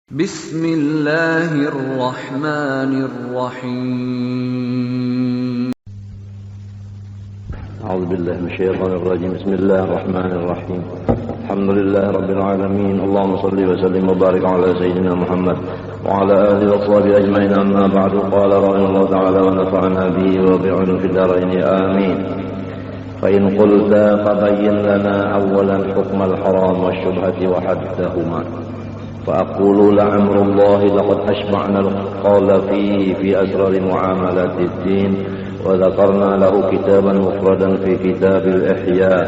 Bismillahirrahmanirrahim. أعوذ بالله من الشيطان الرجيم. بسم الله الرحمن الرحيم. الحمد لله رب العالمين. اللهم صل وسلم وبارك على سيدنا محمد وعلى آله وصحبه أجمعين. أما بعد، قال رحمه الله تعالى ونفعنا به وبعلومه في الدارين آمين. فإن قلت فبين لنا أولا حكم الحرام والشبهة وحدهما، فأقول لعمر الله لقد أشبعنا القول فيه في أسرار معاملات الدين، وذكرنا له كتابا مفردا في كتاب الإحياء،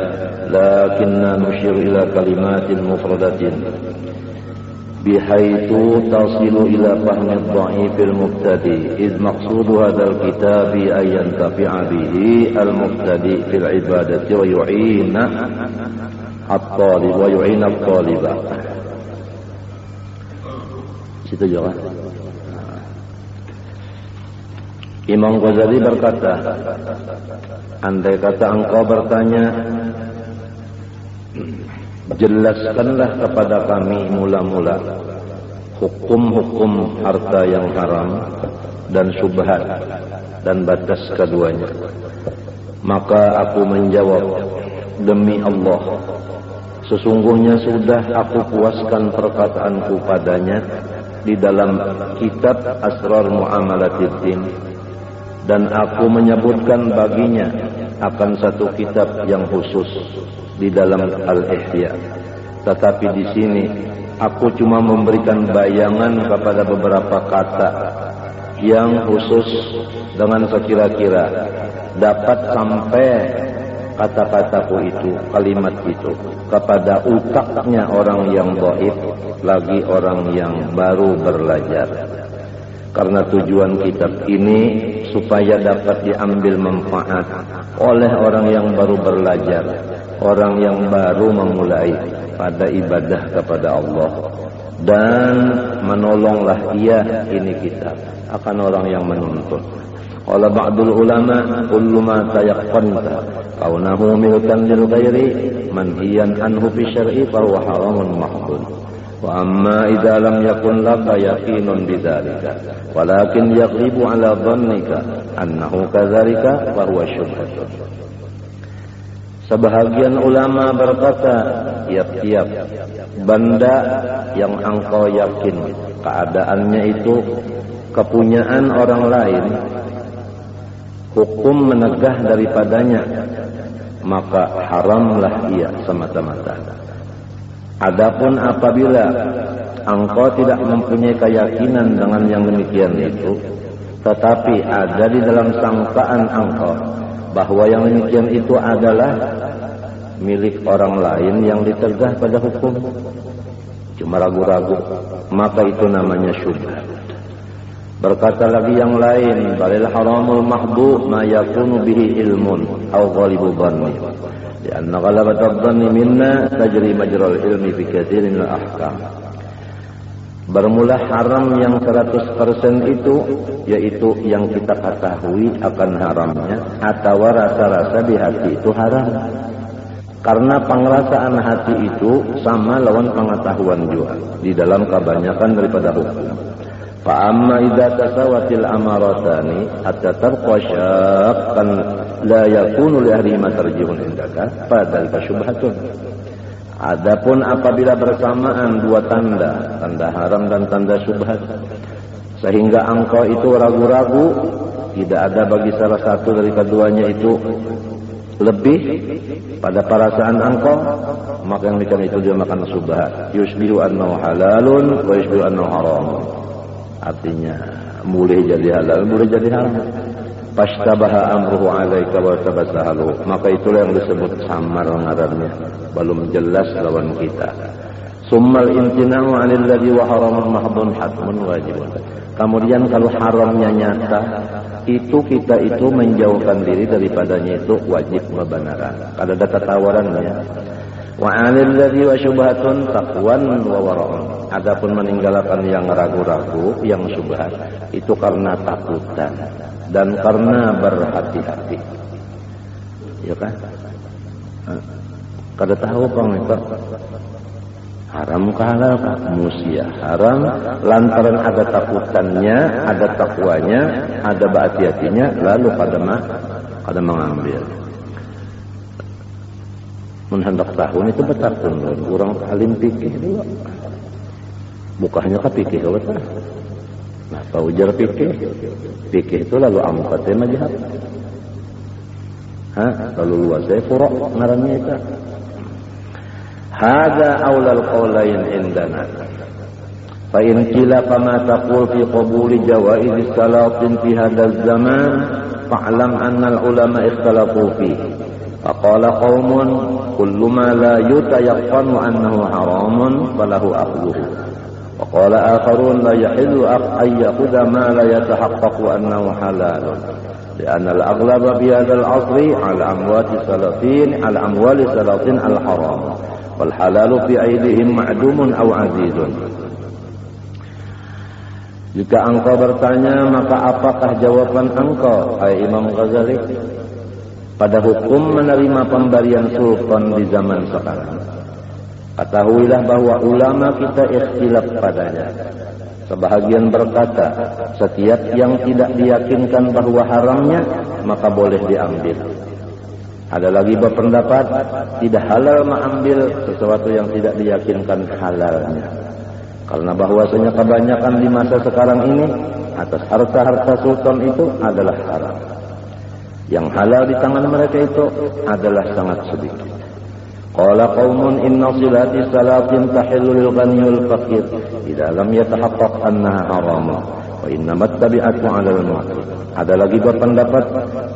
لكننا نشير إلى كلمات مفردة بحيث تصل إلى فهم الضعيف المبتدئ، إذ مقصود هذا الكتاب أن ينتفع به المبتدئ في العبادة ويعين الطالب. Situ juga. Imam Ghazali berkata, andai kata engkau bertanya, jelaskanlah kepada kami mula-mula hukum-hukum harta yang haram dan syubhat dan batas keduanya. Maka aku menjawab, demi Allah, sesungguhnya sudah aku puaskan perkataanku padanya di dalam kitab Asrar Muamalatiddin, dan aku menyebutkan baginya akan satu kitab yang khusus di dalam Al-Ihya. Tetapi di sini aku cuma memberikan bayangan kepada beberapa kata yang khusus dengan sekira-kira dapat sampai kata-kataku itu, kalimat itu kepada utaknya orang yang dhaif, lagi orang yang baru belajar. Karena tujuan kitab ini supaya dapat diambil manfaat oleh orang yang baru belajar, orang yang baru memulai pada ibadah kepada Allah, dan menolonglah ia, ini kitab, akan orang yang menuntut. Qala ba'dul ulama, kullu ma tayaqqanta kaunahu milkan lil ghairi manhiyan anhu fi syar'i fa huwa haramun mahdhur. Wa amma idza lam yakun laka yaqinun bidzalika walakin yaghlibu ala dhannika annahu kadzalika fa huwa syubhatun. Sebahagian ulama berkata, tiap-tiap benda yang engkau yakin keadaannya itu kepunyaan orang lain, hukum menegah daripadanya, maka haramlah ia semata-mata. Adapun apabila engkau tidak mempunyai keyakinan dengan yang demikian itu, tetapi ada di dalam sangkaan engkau bahwa yang demikian itu adalah milik orang lain yang ditegah pada hukum, cuma ragu-ragu, maka itu namanya syubhat. Berkata lagi yang lain, balil haramul mahdu ma yakunu bihi ilmun aw ghalibu dhanni, lianna ghalabat adh-dhanni minna tajri majral ilmi fi katsirin al-ahkam. Bermula haram yang 100% itu, yaitu yang kita ketahui akan haramnya atau rasa-rasa di hati itu haram. Karena pengerasaan hati itu sama lawan pengetahuan juga di dalam kebanyakan daripada hukum. Fa amma idza tasawatil amaratani hatta tarqa syaqqan la yakunu li ahli ma tarjihun indaka fadal syubhatun. Adapun apabila bersamaan dua tanda, tanda haram dan tanda syubhat, sehingga engkau itu ragu-ragu, tidak ada bagi salah satu dari keduanya itu lebih pada perasaan engkau, maka yang demikian itu dia makan syubhat. Yusbihu annahu halalun wa yusbihu annahu haram. Artinya boleh jadi halal, boleh jadi haram. Pashtabaha amruhu alaika wa tabasahalu, maka itulah yang disebut samar ngarannya, belum jelas lawan kita. Summal imtina'u 'anil ladzi wa haramun mahdhun hatmun wajibun. Kemudian kalau haramnya nyata, itu kita itu menjauhkan diri daripadanya itu wajib kebenaran. Kalau ada tawarannya. Wa 'anil ladzi wa syubhatun taqwan wa wara'un. Adapun meninggalkan yang ragu-ragu, yang syubhat, itu karena takutan dan karena berhati-hati. Ya kan? Kada tahu Kang, Haram ke halal kah? Musia haram lantaran ada takutannya, ada takwanya, ada hati-hatinya, lalu pada mengambil. Menhendak tahun itu betakun, orang alim pikir juga. Bukanya ke pikir betul. Nah, tahu jar pikir itu lalu angkatnya majhab. Lalu luasnya furuk ngarannya itu. Hada awlal qawlain indana. Fa in qila fama taqul fi qabuli jawaiz salatin fi hadzal zaman fa'lam anna al ulama ikhtalafu fi. Faqala qaumun kullu ma la yutayaqqanu annahu haramun falahu akhdhuhu. Waqala akharun la yahillu an ya'khudha ma la yatahaqqaqu annahu halalun. لأن الأغلب في هذا العصر على أموال السلاطين الحرام والحلال في أيديهم معدوم أو عزيز. Jika engkau bertanya, maka apakah jawaban engkau, hai Imam Ghazali, pada hukum menerima pemberian sultan di zaman sekarang? Ketahuilah bahwa ulama kita ikhtilaf padanya. Sebahagian berkata, setiap yang tidak diyakinkan bahwa haramnya, maka boleh diambil. Ada lagi berpendapat, tidak halal mengambil sesuatu yang tidak diyakinkan halalnya. Karena bahwasanya kebanyakan di masa sekarang ini, atas harta-harta sultan itu adalah haram. Yang halal di tangan mereka itu adalah sangat sedikit. Qala qaumun inna silati salatin tahillu lil ghaniyil faqir idza lam yatahaqqaq annaha haram wa innamat tabi'atu 'alal mu'min. Ada lagi berpendapat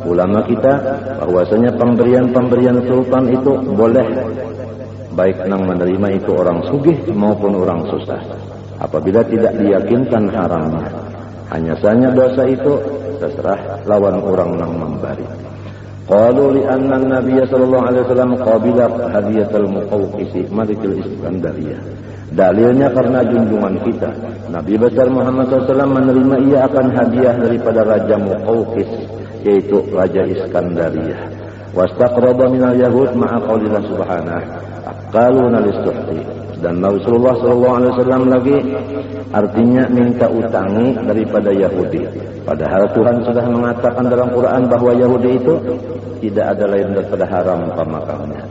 ulama kita bahwasanya pemberian sultan itu boleh, baik nang menerima itu orang sugih maupun orang susah, apabila tidak diyakinkan haramnya. Hanya saja dosa itu terserah lawan orang nang memberi. Qalu li anna an-nabiy sallallahu alaihi wasallam qabila hadiyatul Muqawqis Malikul Iskandariyah. Dalilnya karena junjungan kita, Nabi besar Muhammad SAW menerima ia akan hadiah daripada Raja Muqawqis, yaitu Raja Iskandariyah. Wastaqraba minal yahud ma'a qaulillah subhanahu aqaluna lis-suhti. Dan Rasulullah SAW lagi artinya minta utangi daripada Yahudi. Padahal Tuhan sudah mengatakan dalam Quran bahwa Yahudi itu tidak ada lain daripada haram pemakamnya.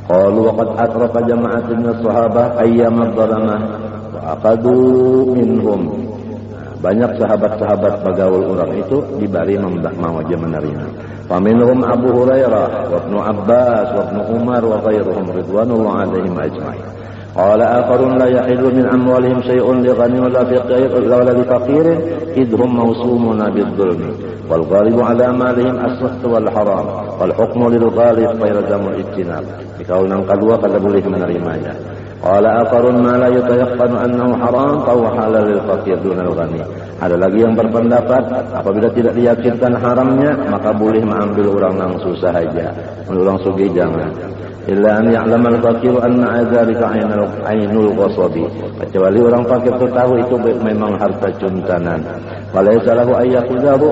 Qalu wa qad atrafa jama'atun min as-sahabah ayyamad dhalamah wa aqadu minhum. Banyak sahabat-sahabat bagaul orang itu diberi mau aja menerima. Faminhum Abu Hurairah wa Ibnu Abbas wa Ibnu Umar wa ghairuhum ridwanullah alaihim ajma'in. Qala akharun la yahillu min amwalihim shay'un li ghani wala faqir idhum mawsumuna bidh-dhulmi wal ghalibu ala malihim as-suht wal haram wal hukmu lil ghalib fa yalzamul ijtinab. Dikaul nang kedua kada boleh menerimanya. Qala akharun ma la yatayaqqanu annahu haram fa huwa halal lil faqir dunal ghani. Ada lagi yang berpendapat apabila tidak diyakinkan haramnya maka boleh mengambil orang yang susah saja, orang sugih jangan. Illa an ya'lamal fakir anna dzalika ainul ghasabi. Kecuali orang fakir itu tahu itu memang harta juntanan. Walaysa lahu ayyaqudahu,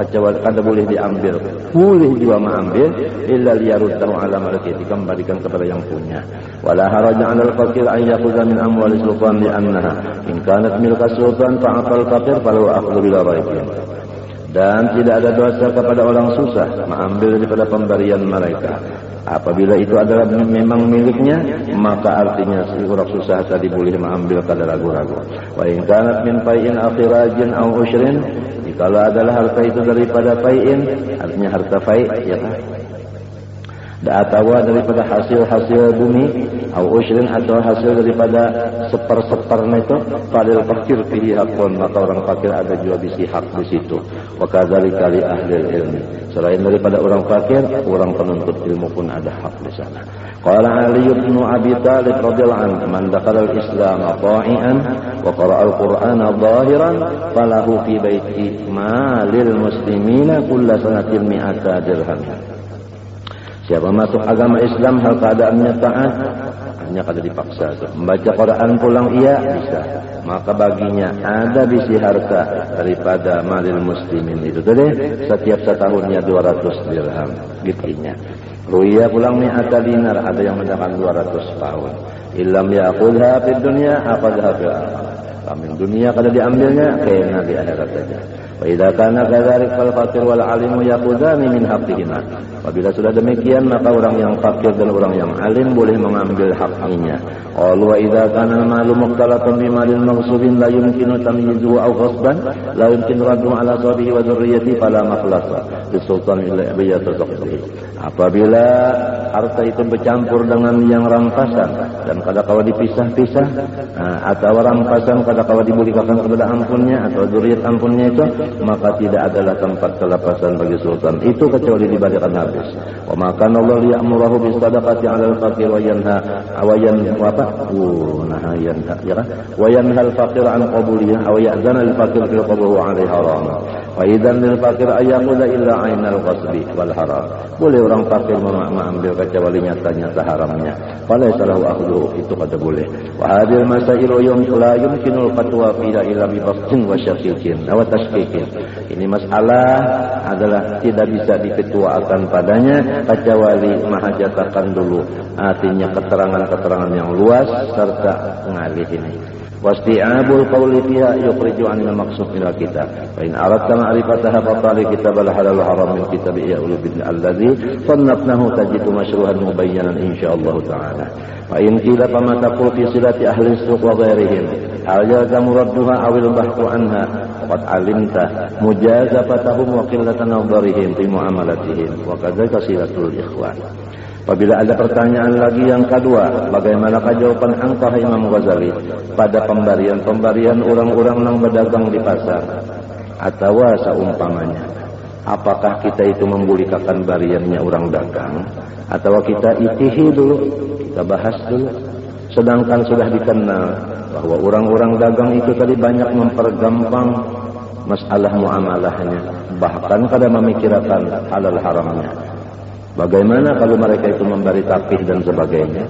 kecuali kada boleh diambil. Boleh juga mengambil illa liyaruddahu ala maliki, dikembalikan kepada yang punya. Wala haraja 'alal fakir an ya'khudha min amwali sultan li'annaha in kanat milka sultan fa'aqal fakir falahu akhdhu bila raibin. Dan tidak ada dosa kepada orang susah mengambil daripada pemberian mereka. Apabila itu adalah memang miliknya, maka artinya si orang susah tadi boleh mengambil kada ragu-ragu. Wa in kanat min fai'in akhirajin aw ushrin, jika adalah harta itu daripada fai'in, artinya harta fai' ya kan. Da'atawa daripada hasil-hasil bumi, atau ushrin atau hasil daripada seper-seper itu, falil fakir fihi hakun, maka orang fakir ada juga bisi hak di situ. Wa kadzalika li ahli ilmi. Selain daripada orang fakir, orang penuntut ilmu pun ada hak di sana. Qala Ali bin Abi Thalib radhiyallahu anhu, man dakhala al-Islam ta'ian wa qara'a al-Qur'ana zahiran falahu fi baiti malil muslimina kull sanatin mi'ata dirham. Siapa masuk agama Islam hal keadaannya taat, hanya kada dipaksa. Membaca Quran pulang iya bisa, maka baginya ada bisi harta daripada malil muslimin itu tadi setiap setahunnya 200 dirham gitunya. Ruya pulang mi'ata dinar, ada yang mendapat 200 pound. Illam ya'khudha fid dunya akhadha fil akhirah. Amin dunia kada diambilnya, kena di akhirat saja. Wa idza kana kadzalik fal faqir wal alimu yaqudani min haqqihima. Apabila sudah demikian, maka orang yang fakir dan orang yang alim boleh mengambil haknya. Qalu wa idza kana al-malu mukhtalatan bi malil maghsubin la yumkinu tamyizuhu aw ghasban la yumkinu radduhu ala sahibihi wa dhurriyyati fala makhlasa bisultan illa biyata saqdihi. Apabila harta itu bercampur dengan yang rampasan dan kadang-kala dipisah-pisah, atau rampasan kadang-kala diberikan kepada ampunnya atau dzurriyyat ampunnya itu, maka tidak adalah tempat kelepasan bagi sultan itu kecuali diberikan habis. Wa maka Allah ya'muru bis sadaqati 'alal faqir wa yanha wa yanha al-faqir an qabuliha aw ya'zana al-faqir fi qabulihi 'alaihi haram. Fa idzan lil faqir ayaquda illa 'ainal qasbi wal haram. Boleh orang fakir mengambil kecuali nyata-nyata haramnya. Falaysa lahu akhdhu, itu kada boleh. Wa hadhihi masailu la yumkinul fatwa fiha illa bi bastin wa syaqiqin aw tashqiqin. Ini masalah adalah tidak bisa diketuakan padanya kecuali mahajatakan dulu, artinya keterangan-keterangan yang luas serta pengalih ini. Wasti'abul qawli fiha yukhriju 'anil maqsud ila kitab. Fa in aradta ma'rifataha fatali kitab al-halal haram min kitab I'ul bin alladhi sannafnahu tajidu mashruhan mubayyanan insyaallah taala. Fa in qila fama taqul fi silati ahli suq wa ghairihim hal yazamu radduha aw al-bahthu anha qad 'alimta mujazafatahum wa qillatan nadharihim fi muamalatihim wa kadzalika silatul ikhwan. Apabila ada pertanyaan lagi yang kedua, bagaimanakah jawaban engkau Imam Ghazali pada pemberian orang-orang yang berdagang di pasar atau seumpamanya? Apakah kita itu membulikan bariannya orang dagang atau kita itihi dulu, kita bahas dulu? Sedangkan sudah dikenal bahwa orang-orang dagang itu tadi banyak mempergampang masalah muamalahnya, bahkan kada memikirkan halal haramnya. Bagaimana kalau mereka itu memberi tapih dan sebagainya?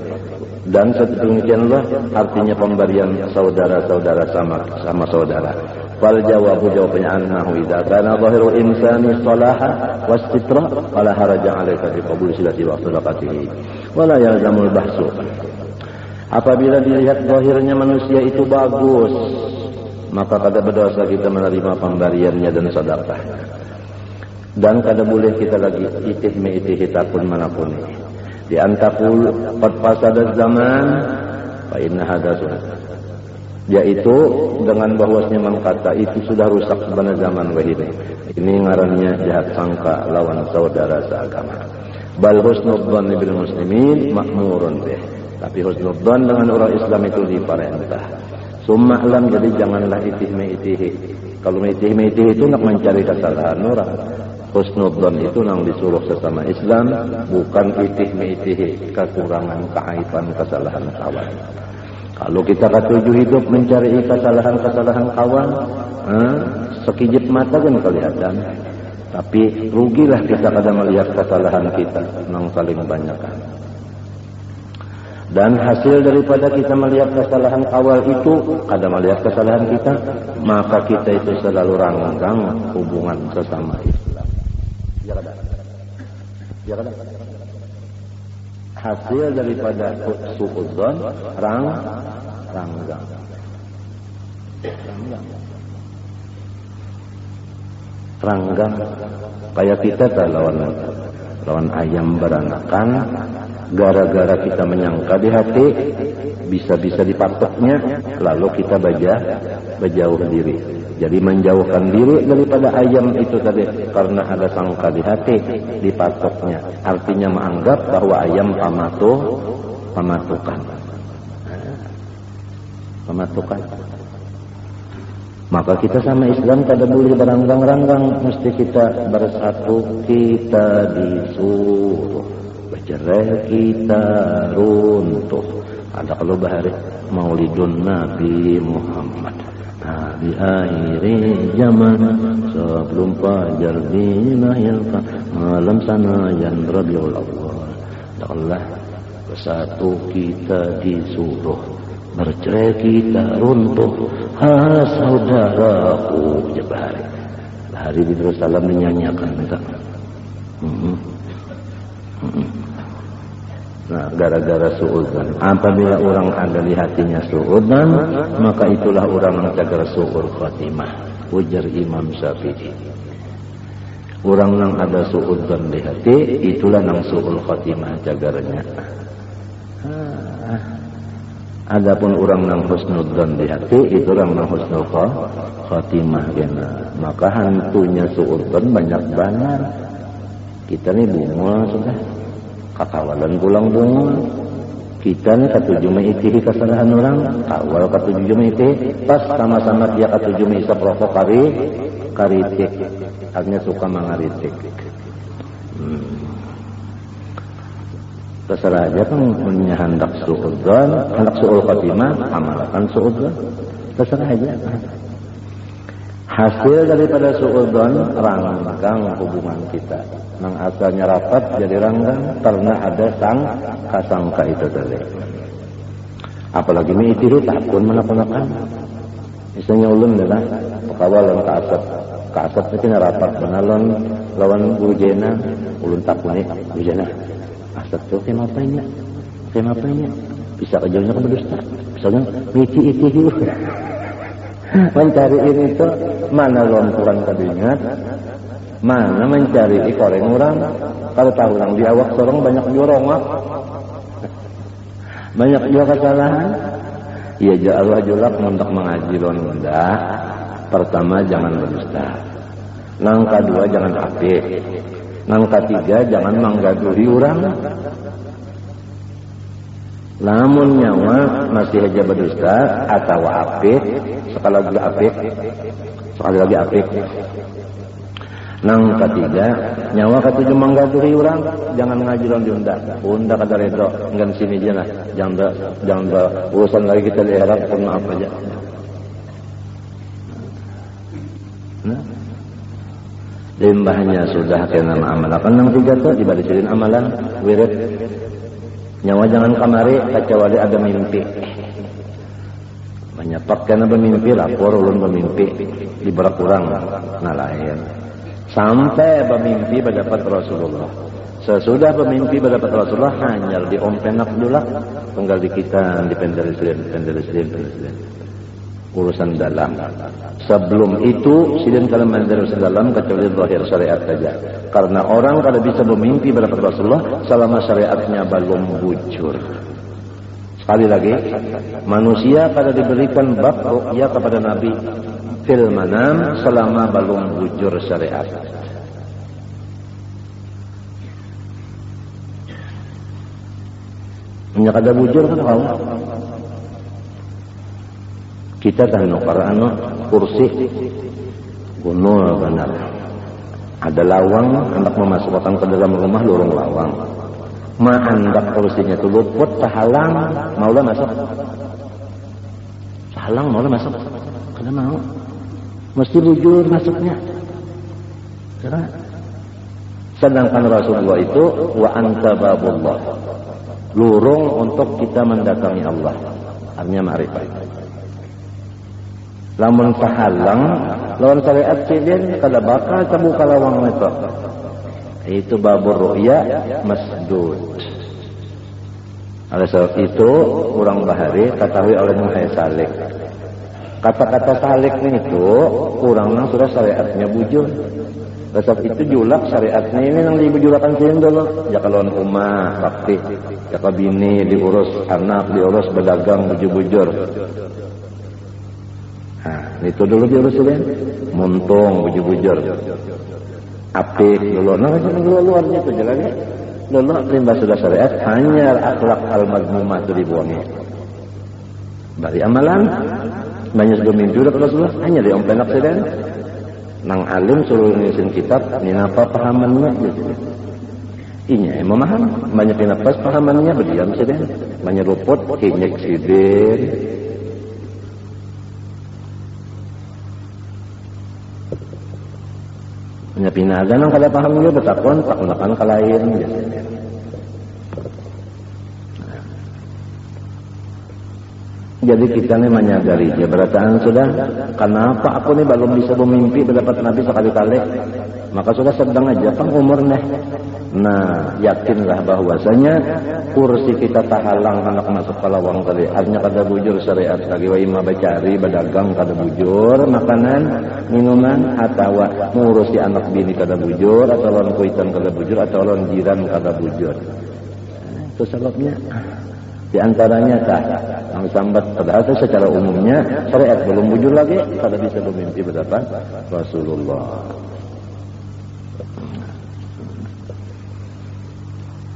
Dan sedemikianlah artinya pemberian saudara-saudara sama saudara. Fal jawabannya annahu idza kana zahiru insani salaha wastitra fala haraja 'alaika bi qabul silati wa sadaqatihi wala yalzamul bahsu. Apabila dilihat zahirnya manusia itu bagus, maka kada berdosa kita menerima pemberiannya dan sedekahnya. Dan kada boleh kita lagi itih meitih takun manapun. Di antakul qad fasada zaman fa inna hadasun. Yaitu dengan bahwasanya mengkata itu sudah rusak sebenarnya zaman wahid. Ini ngarannya jahat sangka lawan saudara seagama. Bal husnudzan bil muslimin ma'murun bih. Tapi husnudzan dengan orang Islam itu diperintah. Summa alam, jadi janganlah itih meitih. Kalau meitih itu nak mencari kesalahan orang. Husnudzan itu yang disuruh sesama Islam, bukan itih-mitih kekurangan, keaiban, kesalahan kawan. Kalau kita ketujuh hidup mencari kesalahan-kesalahan kawan, sekijip mata kan kelihatan. Tapi rugilah kita kadang melihat kesalahan kita yang saling banyakkan. Dan hasil daripada kita melihat kesalahan awal itu, kadang melihat kesalahan kita, maka kita itu selalu ranggang hubungan sesama Islam. Ya kan? Hasil daripada suudzon ranggang. Kayak kita lawan ayam beranakan, gara-gara kita menyangka di hati, bisa-bisa dipatoknya, lalu kita berjauh diri. Jadi menjauhkan diri daripada ayam itu tadi karena ada sangka di hati, dipatoknya. Artinya menganggap bahwa ayam pamatukan. Maka kita sama Islam kada boleh beranggang-ranggang, mesti kita bersatu, kita disuruh, bercerai kita runtuh. Ada kalau bahari Maulidun Nabi Muhammad. Di akhir zaman sebelum fajar dilahirkan malam sana yang Rabiul Awwal. Allah bersatu kita disuruh, bercerai kita runtuh. Ha saudaraku Jabari. Hari di Jerusalem menyanyikan tak? Nah, gara-gara suudzon. Apabila orang ada di hatinya suudzon, maka itulah orang yang cagar suul khatimah. Ujar Imam Syafi'i. Orang yang ada suudzon di hati, itulah yang suul khatimah cagarnya. Adapun orang yang husnudzon di hati, itu orang yang husnul khatimah. Maka hantunya suudzon banyak banget. Kita nih bunga sudah. Kakawalan pulang bunga. Kita nih katujuh mengikuti kesalahan orang. Kawal katujuh mengikuti. Pas sama-sama dia katujuh mengisa perokok karitik. Artinya suka mengaritik. Terserah aja kan punya hendak suudzon. Hendak suul khatimah. Amalkan suudzon. Terserah aja. Hasil daripada suudzon ranggang hubungan kita. Nang asalnya rapat jadi ranggang karena ada sangka itu tadi. Apalagi ini itu takun menakunakan. Misalnya ulun adalah pekawalan kaasap itu rapat benalon lawan bujena ulun takuni bujena. Asap tuh kemapanya bisa kejauhnya ke berdusta. Misalnya mici itu mencari ini tuh mana lompuran kabinat. Mana mencari koreng orang. Kalau tahu orang di awak sorong banyak jorongak. Banyak juga kesalahan. Ya Allah julak untuk mengaji londa. Pertama jangan berdusta. Nang kedua jangan apik. Nang ketiga jangan manggaduri orang. Namun nyawa masih aja berdusta atau apik. Sekali lagi apik. Nang ketiga, nyawa ketujuh manggaduri orang, jangan ngaji lawan diunda. Unda kada redo, ngan sini aja lah. Jangan urusan lagi kita lihat pun maaf aja. Nah, limbahnya sudah kena amalkan nang tiga tuh dibalikin amalan wirid. Nyawa jangan kamari kecuali ada mimpi. Menyepak kena bermimpi, lapor ulun bermimpi diberak kurang, nah lain. Sampai bermimpi mendapat Rasulullah. Sesudah bermimpi mendapat Rasulullah hanya diompenak dulu tinggal di kita di pendelisrin. Urusan dalam. Sebelum itu sidin kalau mendelis dalam kecuali zahir syariat saja. Karena orang kalau bisa bermimpi mendapat Rasulullah selama syariatnya belum bujur. Sekali lagi, manusia pada diberikan bab ru'ya kepada Nabi fil manam selama belum bujur syariat. Nya kada bujur kan kalau kita kan Quran kursi gunul benar. Ada lawang hendak memasukkan ke dalam rumah lorong lawang. Hendak kursinya itu luput tahalang maulah masuk. Tahalang maulah masuk. Kada mau. Mesti bujur masuknya. Sedangkan Rasulullah itu wa anta babullah. Lurung untuk kita mendatangi Allah. Artinya ma'rifat. Lamun tahalang lawan syariat sidin kada bakal terbuka lawang itu. Itu babur ru'ya masdud. Oleh sebab itu orang bahari ketahui oleh Muhammad Salik. Kata-kata salik itu kurangnya sudah syariatnya bujur. Sebab itu julak syariatnya ini yang dibujulakan sini dulu. Ya kalau rumah bakti, ya kalau bini diurus, anak diurus, berdagang bujur-bujur. Nah, itu dulu diurus ini. Muntung bujur-bujur. Apik dulu. Nah, dulu luarnya itu jalannya. Dulu limbah sudah syariat hanya akhlak al-madmumah itu dibuangnya. Dari amalan banyak sudah mimpi udah Rasulullah hanya di ompenak saja. Nang alim suruh ngisiin kitab, ini apa pahamannya gitu. Inya memaham, banyak nafas pahamannya berdiam saja. Banyak luput, kinyek sidin. Banyak pinaga nang kada paham juga betakon, takunakan ke lain biasanya. Jadi kita ini menyadari ya berataan sudah kenapa aku ini belum bisa bermimpi mendapat Nabi sekali-kali, maka sudah sedang aja kan umur nih Nah, yakinlah bahwasanya kursi kita tahalang anak masuk ke lawang tadi. Artinya kada bujur syariat lagi wa imma bacari badagang kada bujur, makanan, minuman atau ngurusi anak bini kada bujur, atau lawan kuitan kada bujur, atau lawan jiran kada bujur. Itu sebabnya. Di antaranya yang sambat padahal itu secara umumnya syariat belum bujur lagi kada bisa bermimpi berdepan Rasulullah.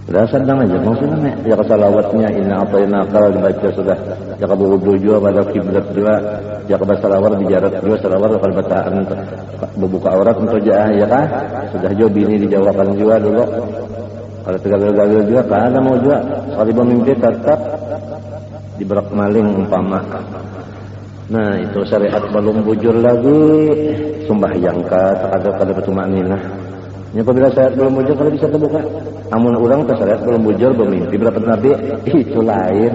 Sudah sedang aja maksudnya ya salawatnya inna atayna kalau dibaca sudah ya kabudul juga pada kiblat juga ya salawat dijarat juga salawat kalau bataan membuka aurat untuk ya kah sudah jauh bini dijawabkan juga dulu kalau tegal-tegal juga kan ada mau juga sekali bermimpi tetap diberak maling umpama. Nah itu syariat belum bujur lagi sembahyang kada bertumak ninah. Ya apabila syariat belum bujur kalau bisa terbuka. Amun orang ke syariat belum bujur bermimpi berapa nabi itu lain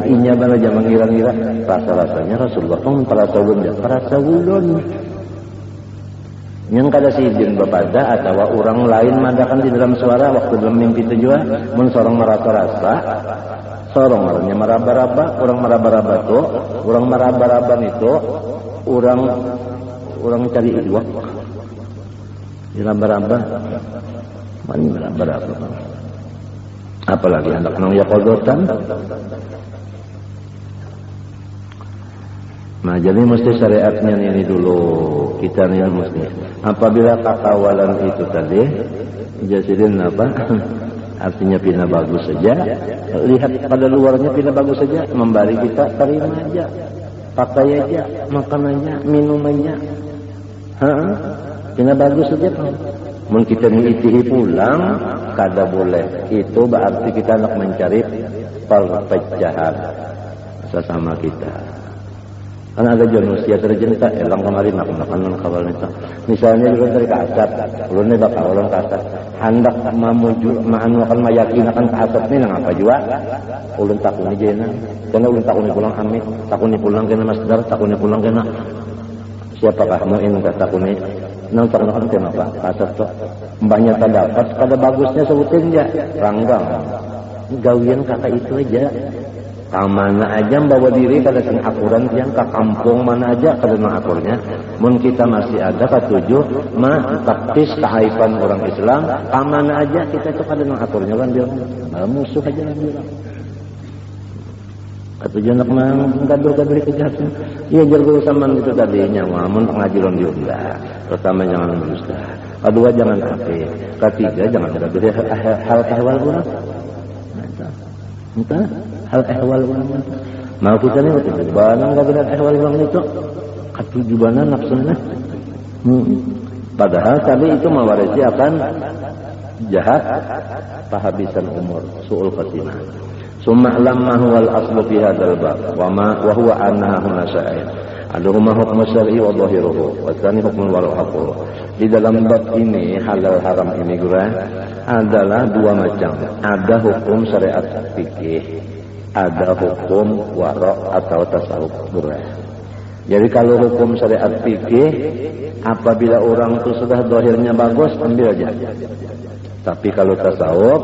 inya bala jam mengira-ngira rasa-rasanya Rasulullah pun para saulun yang kada sidin bepada atau orang lain madakan di dalam suara waktu dalam mimpi itu juga mun sorong merasa-rasa sorong orangnya meraba-raba orang meraba-raba tuh orang meraba-raban itu orang cari iwak diraba-raba mana meraba-raba apalagi anak nang yakodotan. Nah jadi mesti syariatnya ini dulu kita nih mesti apabila kakawalan itu tadi jasirin apa artinya pina bagus saja lihat pada luarnya pina bagus saja membari kita terima aja pakai aja makan aja minum aja pina bagus saja mun kita ngitihi pulang kada boleh itu berarti kita nak mencari perpecahan sesama kita. Karena ada manusia terjenta elang kemarin makan kawal nita. Misalnya juga dari kasat, ulunnya bakal ulang kasat. Hendak mamuju maanuakan mayakinakan kasat ni nang apa juga? Ulun takuni jena. Karena ulun takuni pulang amit, takuni pulang kena masdar, takuni pulang kena. Siapakah muin kata takuni? Nang takuni kena apa? Kasat tu. Banyak terdapat kada bagusnya sebutin ya. Ranggang. Gawian kata itu aja. Mana aja bawa diri kada sing akuran yang ke kampung mana aja kada mengakurnya mun kita masih ada ketujuh taktis keaiban orang Islam mana aja kita itu kada mengakurnya kan dia musuh aja lah dia ketujuh nak menggadur-gadur kejahatan iya jergul sama itu tadinya mun pengajian diunggah pertama jangan mendusta kedua jangan kafir ketiga jangan gadur hal ehwal urang entah hal ehwal ulama mau kita ni betul banang gagaran ehwal ulama itu ketujuan nafsunya padahal tadi itu mewarisi akan jahat pahabisan umur su'ul khatimah summa lamma huwal aslu fi hadzal bab wa huwa annaha huna sya'ir aduhuma hukmu syar'i wa dhahiruhu wa tsani hukmul wara'u di dalam bab ini halal haram ini gura adalah dua macam ada hukum syariat fikih ada hukum warok atau tasawuf burah. Jadi kalau hukum syariat fikih apabila orang itu sudah dohirnya bagus ambil aja. Tapi kalau tasawuf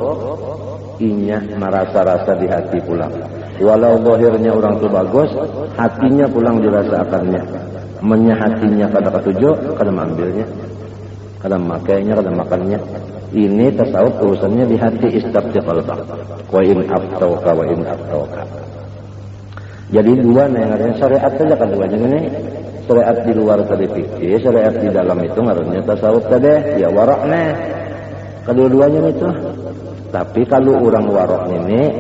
inya merasa-rasa di hati pulang. Walau dohirnya orang itu bagus hatinya pulang dirasakannya. Menyahatinya kada ketujuh kada mengambilnya. Kada makainya kada makannya. Ini tasawuf urusannya di hati istabti qalbak wa in aftauka wa in aftauka. Jadi dua yang artinya syariat saja keduanya ini syariat di luar tadi fikih syariat di dalam itu ngarannya tasawuf tadi ya waraknya kedua-duanya itu. Tapi kalau orang warak ini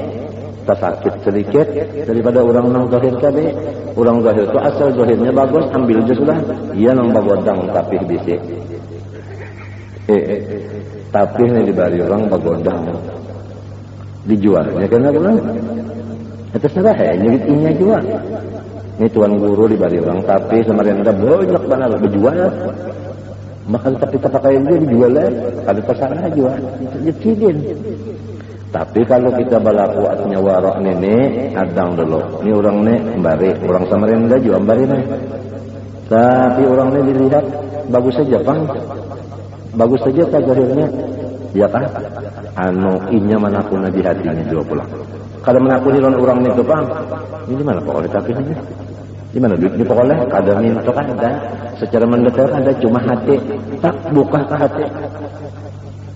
tersakit sedikit daripada orang nang zahir tadi. Orang zahir itu asal zahirnya bagus ambil aja sudah ia nang bagodang tapi bisik tapi ini dibari orang bagodang dijualnya karena orang itu salah ya nyeritinnya juga ini tuan guru dibari orang tapi semarin ada banyak banget berjual bahkan tapi terpakai dia dijual ada pasangan jual jadiin tapi kalau kita balakuatnya warok ini adang dulu ini orang ini bari orang samarin ada jual bari nih tapi orang ini dilihat bagus saja bang Bagus saja tak zahirnya, ya kan? Anu inya manapun di hatinya juga pulang. Kada menakuni orang itu bang, ini mana pokoknya tapi ini, di mana duit ini pokoknya kada minta kan ada, secara mendetail ada cuma hati, tak buka ke hati.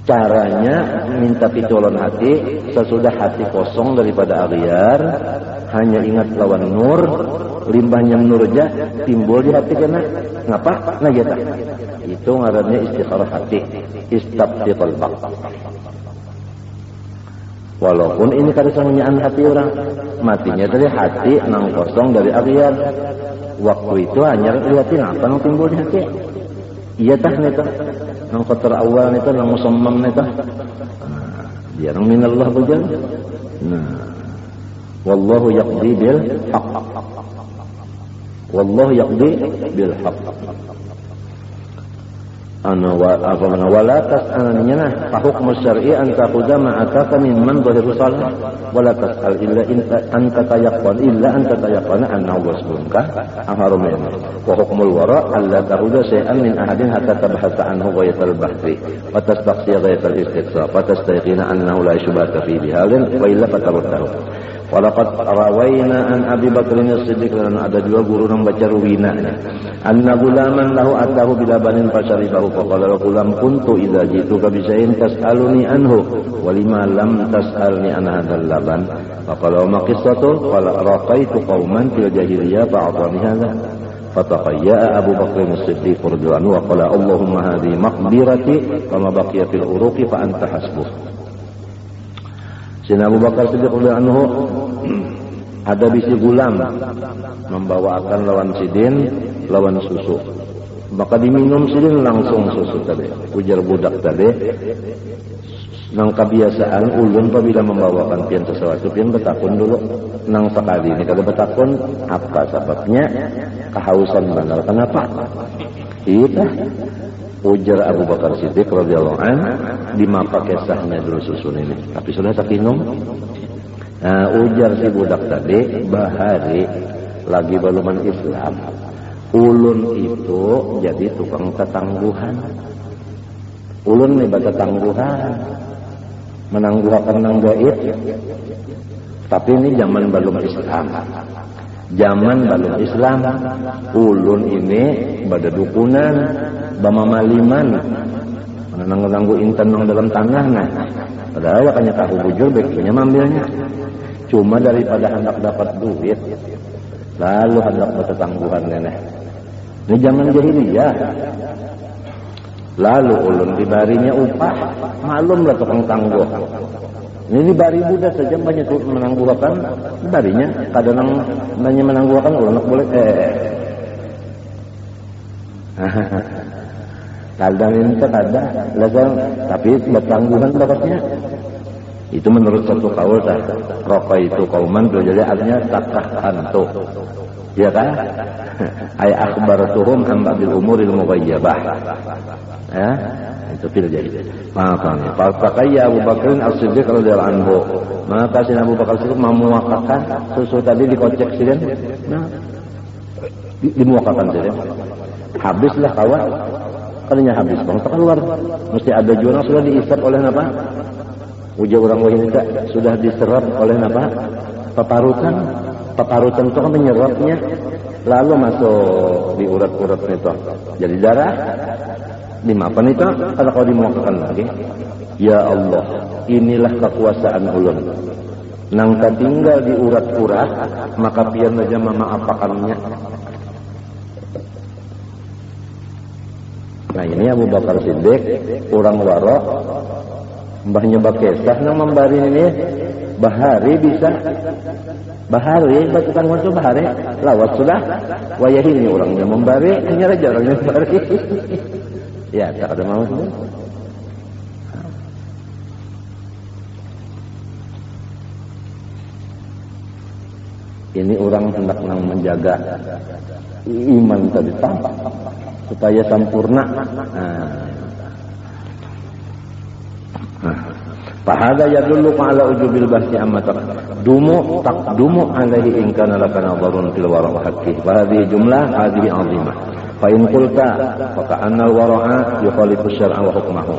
Caranya minta pitulun hati sesudah hati kosong daripada aghyar, hanya ingat lawan nur, limbahnya nurja timbul di hati kena ngapa? Nah gitu. Itu ngarannya istikharah hati, istabti qalbak. Walaupun ini kada sembunyian hati orang, matinya dari hati nang kosong dari aghyar. Waktu itu hanya lihatin apa nang timbul di hati. Iya tah neta. Nang kotor awal neta, nang musammam neta. Dia nang minallah bujan. Nah, wallahu yaqdi bil haqq. Wallahu yaqdi bil haqq. Wala tas'alnya hukm syar'i an ta'khudha ma ataka mimman dhahiru salah wala tas'al illa anta tayaqqan annahu wasbunka harum wa hukmul wara alla ta'khudha shay'an min ahadin hatta tabhasa anhu ghayatal bahthi wa tastaqsi ghayatal istiqsa wa tastayqina annahu la yashbata fi bihadin wa illa fataruddahu. Walaqad rawayna an Abi Bakr as-Siddiq, dan ada dua guru yang baca ruwina anna gulaman lahu atahu bila banin fasharibahu faqala gulam kuntu idza jituka bi shay'in tas'aluni anhu wa lima lam tas'alni an hadzal laban faqala ma qissatu qala raqaitu qauman fil jahiliyah fa'atani hadza fataqayya Abu Bakr as-Siddiq radhiyallahu anhu wa qala Allahumma hadhihi maqdirati wa ma baqiya fil uruqi fa anta hasbuh. Sayyidina Abu Bakar Siddiq radhiyallahu anhu ada bisi gulam membawakan lawan sidin, lawan susu. Maka diminum sidin langsung susu tadi. Ujar budak tadi, nang kebiasaan ulun apabila membawakan pian sesuatu pian betakun dulu. Nang sekali ini kada betakun apa sebabnya? Kehausan benar. Kenapa? Itu ujar Abu Bakar Siddiq radhiyallahu an dimapa kisahnya dulu susun ini. Tapi sudah tak minum. Nah, ujar si budak tadi bahari lagi baluman Islam. Ulun itu jadi tukang tetangguhan. Ulun nih tetangguhan. Menangguhakan nang gaib. Tapi ini zaman balum Islam. Zaman balum Islam, ulun ini pada dukunan, bamamaliman, menanggu intan nang dalam tanah nah. Padahal kanya tahu bujur bekinya mambilnya. Cuma daripada hendak dapat duit, lalu hendak bertetangguhan nenek. Ini zaman jahiliyah. Lalu ulun dibarinya upah, malum lah tukang tangguh. Ini dibari budak saja banyak menangguhkan, dibarinya kadang banyak menangguhkan ulun boleh kadang ini ada, tapi bertangguhan dapatnya. Itu menurut satu kaul dah. Rokok itu kauman jadi artinya takah hantu. Ya kan? Ay akhbaratuhum an ba'dil umuril mughayyabah. Ya, itu fil jahiliyah. Makanya Fakaya Abu Bakr as-Siddiq radhiyallahu anhu. Maka si Abu Bakar Siddiq memuakakan susu tadi dikocek sidin. Nah, dimuakakan sidin. Habislah kawan. Kalinya habis bang, keluar. Mesti ada jurang sudah diisap oleh apa? Ujar orang wanita sudah diserap oleh apa? Paparutan. Paparutan itu kan menyerapnya, lalu masuk di urat-urat itu. Jadi darah. Dimakan itu, kalau kau dimuakakan lagi. Ya Allah, inilah kekuasaan ulun. Nang tinggal di urat-urat, maka pian aja memaapakannya. Nah ini Abu Bakar Siddiq, orang warok, mbahnya bakesah nang membari ini, bahari bisa, bahari, batukan waktu bahari, lawat sudah, wayah ini orangnya membari, hanya raja orangnya membari. Ya, tak ada mau semua. Ini orang hendak menjaga iman tadi tampak supaya sempurna. Fahada yadullu ala ujubil bahsi amma taqdumu alaihi in kana laka nadharun fil wara' wa haqqi. Wa hadhihi jumlah hadhihi 'azimah. Fa in qulta fa ka'anna al-wara'a yukhalifu syar'a wa hukmahu.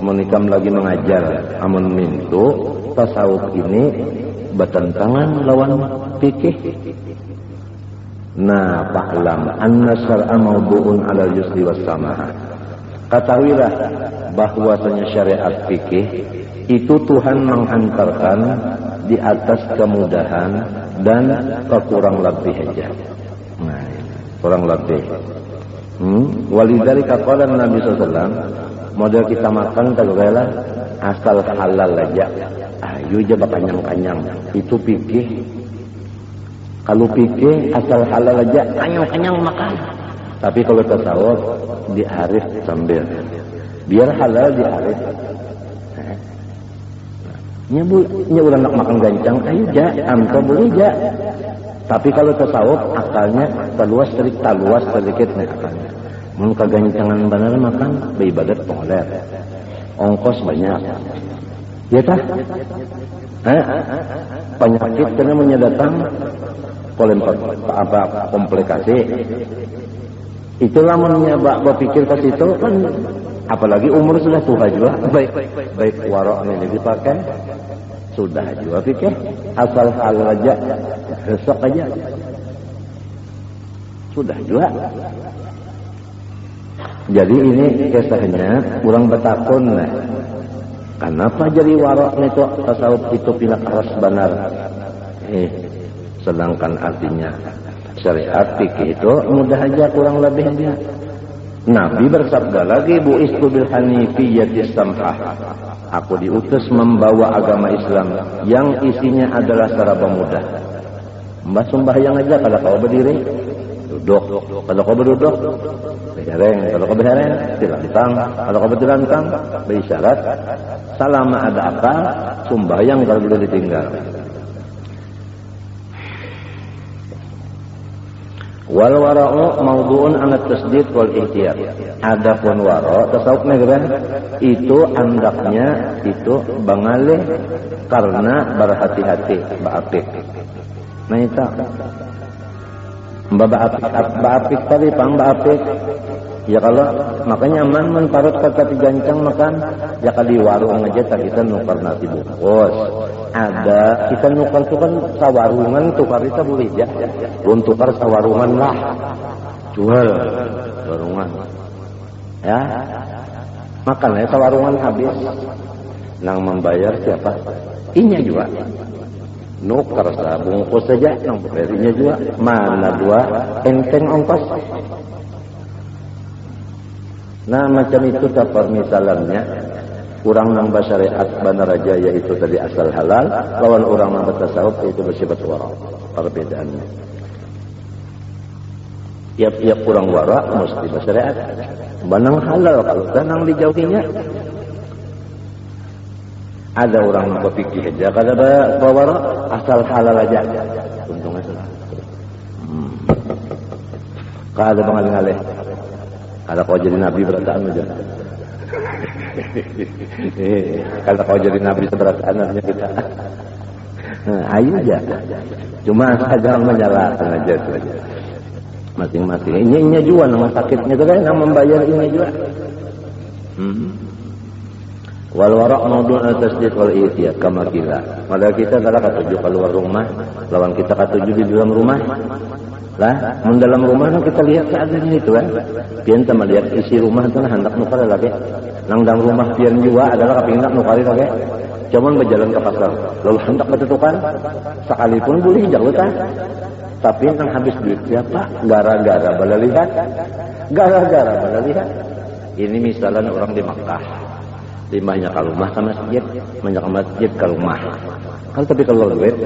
Amun ikam lagi mengajar amun mintu tasawuf ini bertentangan lawan fikih. Nah, fa'lam anna syar'a mawdu'un 'ala al-yusri was samaha. Ketahuilah bahwasanya syariat fikih itu Tuhan menghantarkan di atas kemudahan dan kekurang lebih aja. Nah, kurang lebih. Walidzalika qala Nabi sallallahu alaihi wasallam, model kita makan kagak asal halal aja. Ayo aja bakanyang-kanyang. Itu fikih. Kalau fikih asal halal aja, kanyang-kanyang makan. Tapi kalau tasawuf diarif sambil. Biar halal diarif. Nya ulah nak makan gancang, ayo ja, anto boleh ja. Tapi kalau tasawuf akalnya taluas sedikit nih akalnya. Mun kagancangan benar makan beribadat pengoler. Ongkos banyak. Ya tah? Penyakit kena menyedatang komplikasi. Itulah menyebab berpikir ke situ kan, apalagi umur sudah tua juga, baik warok ini dipakai sudah juga pikir asal halal aja, resok aja sudah juga. Jadi ini kisahnya kurang betakun lah. Kenapa jadi warok itu tasawuf itu pila keras benar? Sedangkan artinya syariat fikih itu mudah aja kurang lebih dia. Nabi bersabda lagi, bu'istu bil hanifiyyati samhah. Aku diutus membawa agama Islam yang isinya adalah serba mudah. Mbah sembahyang aja kalau kau berdiri, duduk. Kalau kau berduduk, berhereng. Kalau kau berhereng, tilantang. Kalau kau bertilantang, berisyarat. Selama ada akal, sembahyang kalau boleh ditinggal. Wal wara'u mawdu'un 'ala tasdid wal ihtiyat. Adapun wara' tasawuf negara itu andaknya itu bangalih karena berhati-hati, baapik. Nah itu baapik tadi pang baapik. Ya kalau makanya aman menparut kata gancang makan ya kali warung aja tak kita nukar nasi bungkus. Ada kita nukar itu kan sawarungan tukar kita boleh ya. Untuk tukar sawarungan lah. Jual warungan. Ya. Makan ya sawarungan habis. Nang membayar siapa? Inya juga. Nukar sabungkus saja nang bayarnya juga. Mana dua enteng ongkos. Nah macam itu tapar misalannya orang nang syariat benar aja yaitu tadi asal halal lawan orang nang bertasawuf yaitu bersifat wara. Perbedaannya tiap-tiap orang wara mesti bersyariat benang halal kalau tenang dijauhinya. Ada orang yang berpikir aja kalau wara asal halal aja untungnya salah. Kalau ada pengalih-alih kalau kau jadi nabi berataan aja. Kalau kau jadi nabi seberataan aja kita. Ayo aja. Cuma jangan menyalahkan aja itu aja. Masing-masing. Ini juga nama sakitnya itu kan yang membayar ini juga. Wal wara' mawdu'un tasdid wal ihtiyat kama qila. Padahal kita adalah katuju keluar rumah, lawan kita katuju di dalam rumah. Lah, dalam rumah kan kita lihat keadaannya itu kan. Pian sama lihat isi rumah itu hendak nukar lagi. Nang dalam rumah pian juga adalah kepingin nak nukar lagi. Cuman berjalan ke pasar. Lalu hendak bertutukan sekalipun boleh jauh kan. Tapi nang habis duit siapa? Gara-gara bala lihat. Gara-gara bala lihat. Ini misalnya orang di Makkah. Limahnya ke rumah ke masjid, banyak masjid ke rumah. Kalau tapi kalau duit,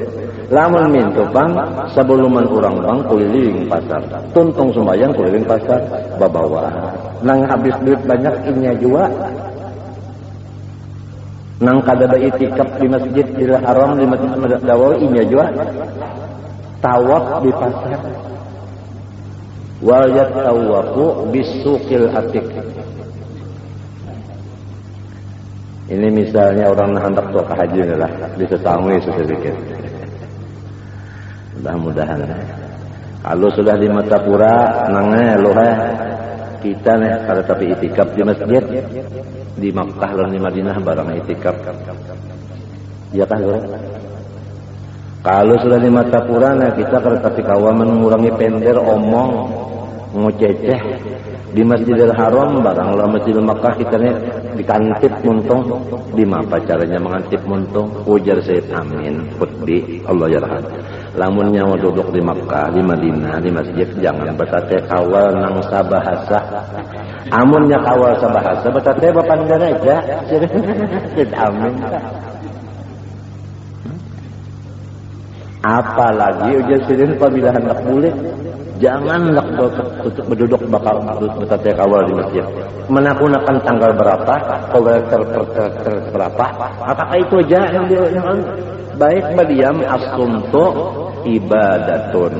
lamun mintu bang, sebuluman orang bang keliling pasar, tuntung sembahyang keliling pasar, babawa. Nang habis duit banyak inya juga. Nang kada itikaf di Masjidil Haram di Masjid Nabawi inya juga. Tawaf di pasar. Wal yatawafu bisuqil atiq. Ini misalnya orang hendak tuh ke haji lah, disetangui sedikit. Mudah-mudahan. Kalau sudah di Matapura, nangnya loh kita nih kada tapi itikaf di masjid di Makkah dan di Madinah barang itikaf. Ya kah, Lur? Kalau sudah di mata purana kita kada tapi kawan mengurangi pender omong ngoceceh di Masjidil Haram barang lah Masjidil Makkah kita nih dikantip muntung di apa caranya mengantip muntung ujar Sayyid Amin Khutbi Allah yarham. Lamun nyawa duduk di Makkah, di Madinah, di masjid jangan betate kawal nang sabahasa. Amunnya kawal sabahasa betate bapandan aja. Sayyid Amin. Apalagi ujar sidin apabila hendak boleh jangan hendak berduduk bakal betate kawal di masjid. Menakunakan tanggal berapa, kawal berapa. Apakah itu aja yang baik badiam as-sumtu ibadatun.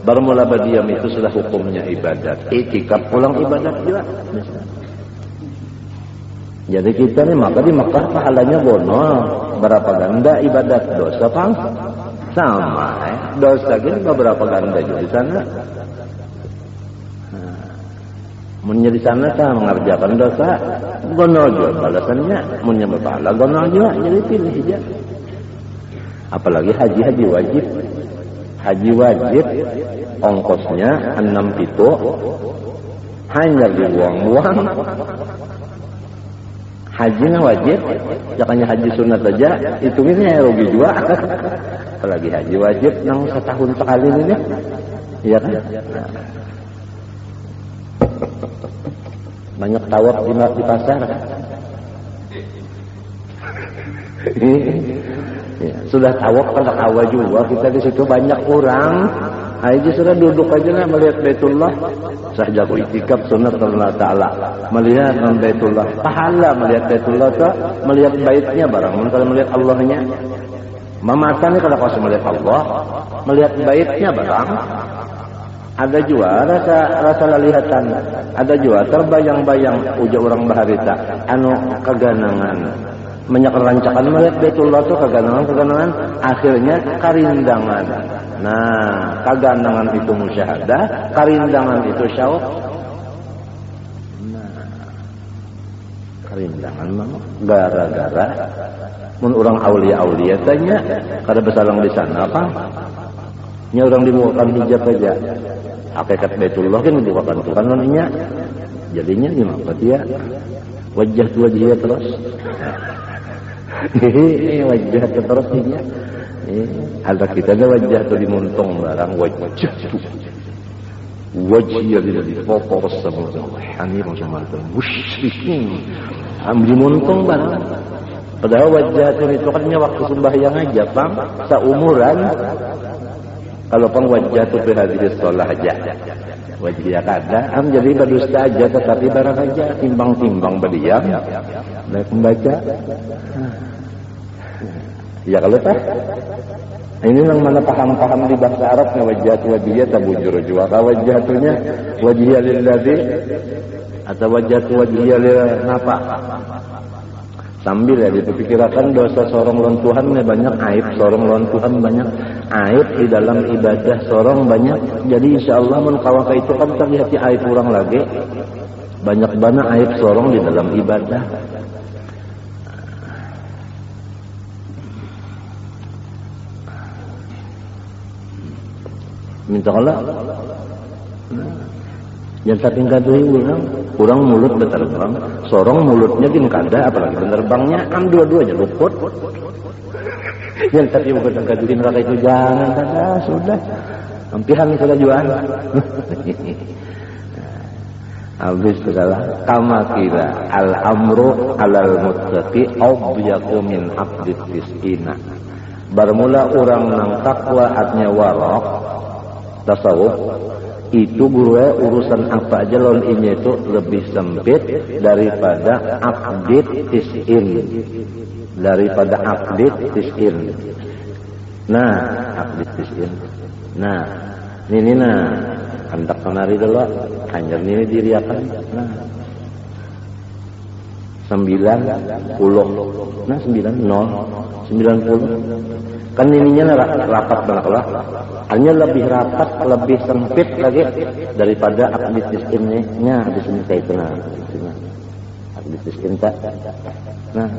Bermula badiam itu sudah hukumnya ibadat. Itikaf pulang ibadat juga. Jadi kita nih maka di Makkah pahalanya gonol. Berapa ganda ibadat dosa pang? Sama dosa gini beberapa ganda juga di sana. Munnya di sana kan mengerjakan dosa gonol juga balasannya. Munnya berpahala gonol juga. Jadi pilih aja. Apalagi haji wajib. Haji wajib ongkosnya 6 pitu hanya dibuang-buang. Hajinya wajib, jangannya haji sunat aja, hitungnya rugi juga. Apalagi haji wajib nang setahun sekali ini, iya kan? Banyak tawaf di pasar. Ya, sudah tawaf kan kawa juga kita di situ banyak orang. Aja sudah duduk aja lah melihat Baitullah. Saja ku itikaf sunat Allah Taala. Melihat Baitullah, pahala melihat Baitullah tu, melihat baitnya barang. Kalau melihat Allahnya, mata ni kalau kau melihat Allah, melihat baitnya barang. Ada juga rasa lelihatan, ada juga terbayang-bayang ujar orang baharita, anu keganangan. Menyekerancakan melihat Baitullah itu keganangan akhirnya karindangan. Nah, keganangan itu musyahadah, karindangan itu syauq. Nah, karindangan mah gara-gara mun orang aulia tanya kada besalang di sana apa? Nya orang dibukakan hijab aja. Hakikat Baitullah kan dibukakan Tuhan nya. Jadinya gimana dia? Wajah terus. Wajah terus ini. Ada kita ada wajah tu dimuntung barang wajah tu. Wajah dia di foto semua. Hani macam musyrikin. Dimuntung barang. Padahal wajah itu kan waktu sembahyang aja, Bang. Seumuran. Kalau pang wajah tu berhadir sholat aja. Wajah kada, jadi berdusta aja tetapi barang aja timbang-timbang berdiam. Baik membaca. Ya kalau tak, ini yang mana paham-paham di bahasa Arabnya wajah wajah tabujur jua. Wajah tunya wajah lilladzi atau wajah lil napa. Sambil ya dipikirkan dosa sorong lawan Tuhan banyak aib, sorong lawan Tuhan banyak aib di dalam ibadah sorong banyak. Jadi insyaallah mun kawaka itu kan terlihat aib orang lagi. Banyak banget aib sorong di dalam ibadah. Minta Allah. Yang saking kaduhi orang mulut berterbang, sorong mulutnya gin kada, apalagi penerbangnya kan dua-duanya luput. Yang tapi bukan kaduhi neraka itu jangan kada, sudah. Hampihan sudah jual. Habis segala kama kira al-amru alal muttaqi abyaku min abdit tis'ina. Bermula orang nang takwa artinya warok tasawuf itu urusan apa aja lawan ini itu lebih sempit daripada aqdit tis'in. Daripada aqdit tis'in. Nah, aqdit tis'in. Nah, ini hendak kenari dulu hanya ini diriakan. Nah, 90. Nah 90. Kan ininya rapat banget lah. Hanya lebih rapat, lebih sempit lagi daripada akdis istimnya di sini kayak itu nah. Akdis istim tak. Nah,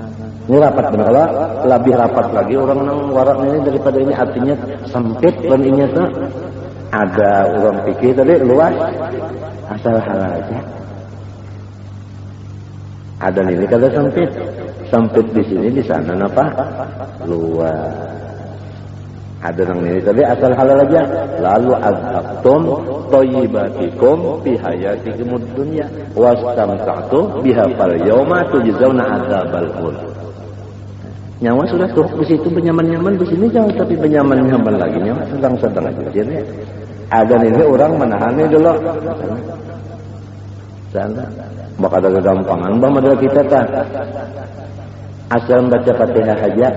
ini rapat benar lah, lebih rapat lagi orang nang warak ini daripada ini, artinya sempit dan ini tuh ada orang pikir tadi luas asal halal aja. Ada ini kada sempit. Sempit di sini, di sana apa? Luas. Ada nang ini tadi asal halal aja. Lalu azhabtum thayyibatikum fi hayatikum dunya wastamta'tu biha fal yauma tujzauna adzabal khuld. Nyawa sudah tuh di situ benyaman-nyaman, di sini jangan tapi benyaman-nyaman lagi, nyawa sedang-sedang aja. Jadi ada ini orang menahannya dulu. Sana maka ada kegampangan bah modal kita kan. Asal baca Fatihah aja.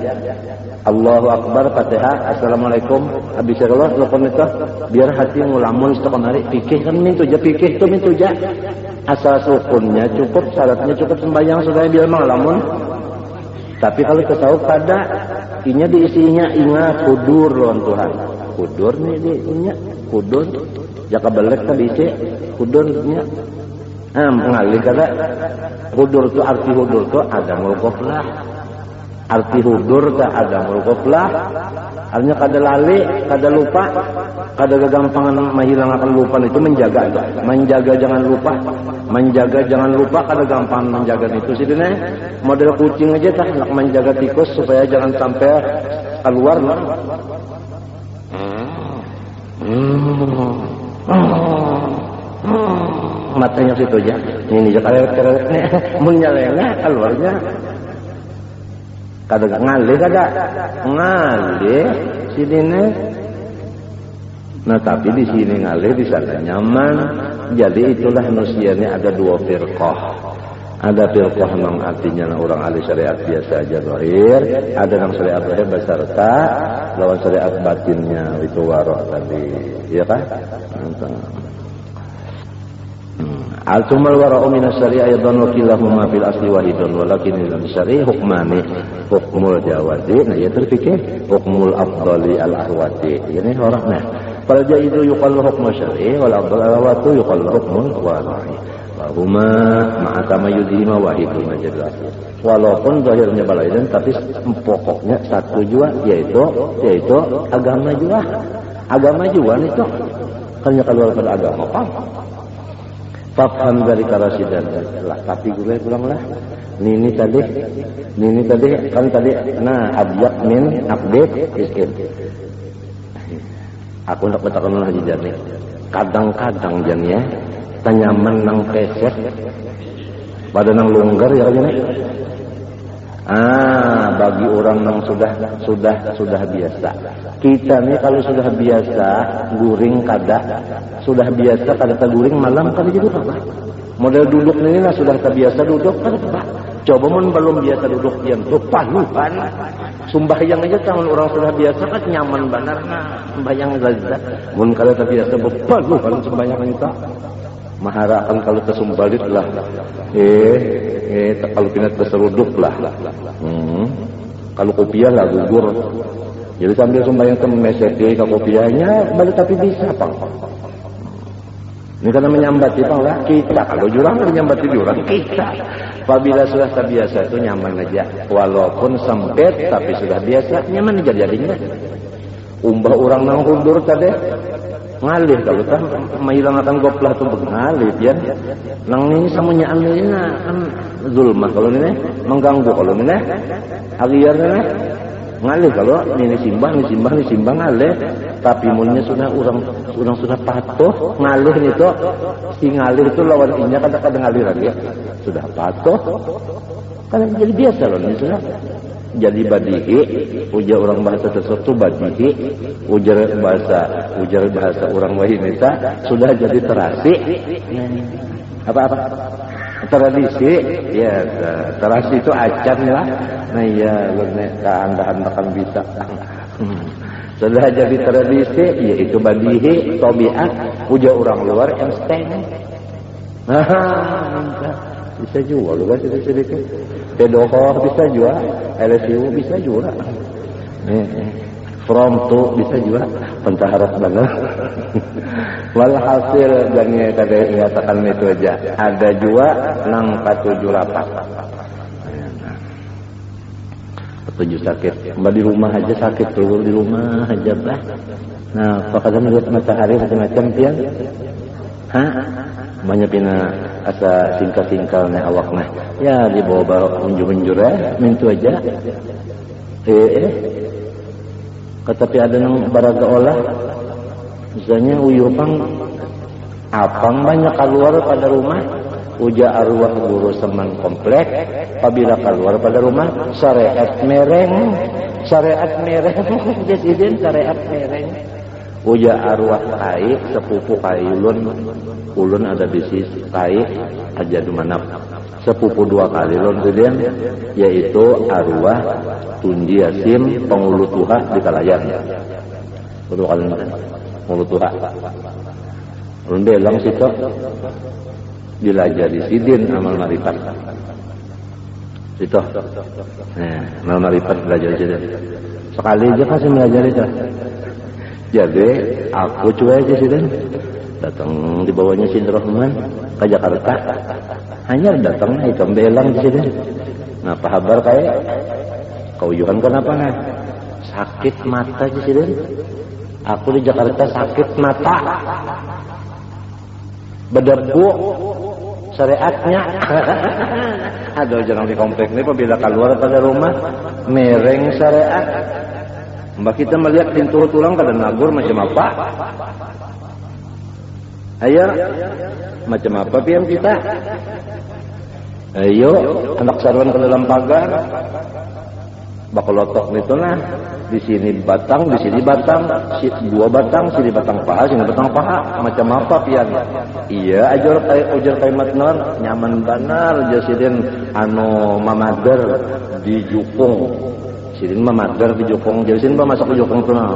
Allahu Akbar Fatihah, Assalamualaikum. Habis Allah telepon itu biar hati ngulamun setelah hari fikih kan mintu aja fikih itu mintu aja. Asal sukunnya cukup, syaratnya cukup sembahyang sudah biar ngulamun. Tapi kalau tasawuf pada inya diisinya ingat kudur lawan Tuhan. Kudur nih diisinya kudur. Jaka belek tadi isi kudurnya. Mengalih kata hudur tu, arti hudur tu ada mulkoflah. Arti hudur tu ada mulkoflah. Artinya kada lali, kada lupa, kada kegampangan menghilangkan lupa itu menjaga itu. Menjaga jangan lupa, menjaga jangan lupa, kada gampang menjaga itu sih dene. Model kucing aja tak nak menjaga tikus supaya jangan sampai keluar lah. Matanya situ aja. Ini aja kerek nih, menyalena keluarnya. Kada ngalih sini nih. Nah tapi di sini ngalih, di sana nyaman. Jadi itulah manusianya ada dua firqah. Ada firqah yang artinya orang ahli syariat biasa aja zahir, ada yang syariat zahir beserta lawan syariat batinnya itu warok tadi, ya kan? Al-tumal wara'u minas syari'a aydan wa kilahuma fil asli wahidun walakin dalam syari' hukmani hukmul jawadi. Nah ya terfikir hukmul afdali al-ahwati. Ini orangnya. Fal jaidu yuqallu hukmu syari' wal afdal al-ahwatu yuqallu hukmul wada'i. Wa huma ma'a tamayyuzihima wahidun majal asli. Walaupun zahirnya balaiden tapi pokoknya satu jua yaitu agama jua. Agama jua itu. Hanya keluar pada agama apa? Fafham dari karasidan lah, tapi gue pulang lah. Ini tadi kan tadi. Nah, abyak min update iskin. Aku nak katakan lagi jadi. Kadang-kadang jadinya tanya menang keset, pada nang longgar ya kan? Bagi orang yang sudah biasa. Kita nih kalau sudah biasa guring sudah biasa kada guring malam kada jadi apa? Model duduk ini lah sudah terbiasa duduk kada apa? Coba mun belum biasa duduk diam tuh panuhan. Sembahyang aja tangan orang sudah biasa kan nyaman benar sembahyang zazat. Mun kada terbiasa bepanuhan sembahyang itu. Maharakan kalau kesumbalit lah. Kalau pinat berseruduk lah. Kalau kopiah lah gugur. Jadi sambil sembahyang mesedi ke kopiahnya balik tapi bisa pang. Ini karena menyambati pang lah kita. Kalau jurang menyambati jurang kita. Apabila sudah terbiasa itu nyaman aja. Walaupun sempit tapi sudah biasa nyaman aja jadinya. Umbah orang nang hundur tadi. Ngalih kalau kan menghilangkan goplah tu mengalih ya. Nang ini samunya amilina kan zulmah kalau ini mengganggu kalau ini agiarnya ngalih kalau ini simbah ngalih tapi mulnya sudah orang sudah patuh ngalih itu si ngalih itu lawan inya kadang-kadang ngalih lagi sudah patuh kan jadi biasa loh ini sudah. Jadi badihi, ujar orang bahasa sesuatu badihi, ujar bahasa orang wanita sudah jadi terasi. Apa? Tradisi, ya terasi itu acan lah. Nah ya, anda kan bisa. Sudah jadi tradisi, yaitu badihi, tabiat, ujar orang luar yang steng. bisa jual juga sedikit. Pedokoh bisa jual, LSU bisa jual. From to bisa juga pentaharap benar. Walhasil jangan kada ingatakan itu aja. Ada juga nang 7 sakit. Mbak di rumah aja sakit, keluar di rumah aja bah. Nah, pakadang lihat matahari macam-macam pian. Banyak pina asa singkal-singkalnya awaknya. Ya dibawa barok unjur-unjur mintu aja. Tetapi ada nang baraga olah. Misalnya uyupang apang banyak keluar pada rumah. Uja arwah guru seman komplek. Apabila keluar pada rumah syariat mereng. Presiden syariat mereng. Uja arwah kai sepupu kai ulun ada di sisi kai aja dumanap sepupu 2 kali ulun kemudian yaitu arwah Tundi Yasim Pengulu Tuha di Kalayan. Betul kali Pengulu Tuha. Ulun belang situ dilajari sidin amal marifat. Situ. Amal marifat belajar sidin. Sekali aja kasih belajar itu. Jadi aku cuy aja sidin. Datang di bawahnya Sin Rahman ke Jakarta. Hanya datang itu belang di sini. Nah, apa kabar kayak kau yukan kenapa nah? Sakit mata di sini. Aku di Jakarta sakit mata. Berdebu syariatnya. Aduh jangan di komplek ini apabila keluar pada rumah mereng syariat. Mbak kita melihat pintu tulang pada nagur macam apa? Ayo, macam apa pian kita? Ayo, anak sarwan ke dalam pagar. Bakolotok itu nah. Di sini batang, di sini batang, 2 batang, sini batang paha, sini batang paha. Macam apa pian? Iya, ujar kalimat nur nyaman benar jasidin anu mamader di jukung. Sidin mamader di jukung, jasidin masuk ke jukung tuh nah.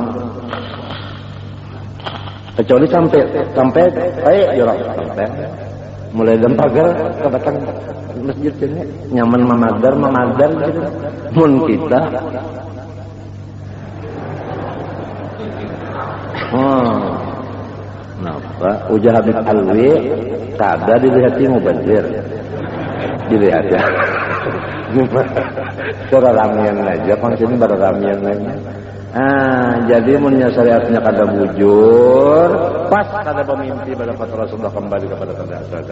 Kecuali sampai jorok sampai mulai dalam pagar ke batang masjid sini nyaman mamadar gitu. Mun kita napa Uja Habib Alwi kada dilihati mubazir dilihat ya. Cara ramian aja kan sini pada ramian aja. Jadi munnya syariatnya kada bujur, pas kada pemimpi pada fatwa Rasulullah kembali kepada asal.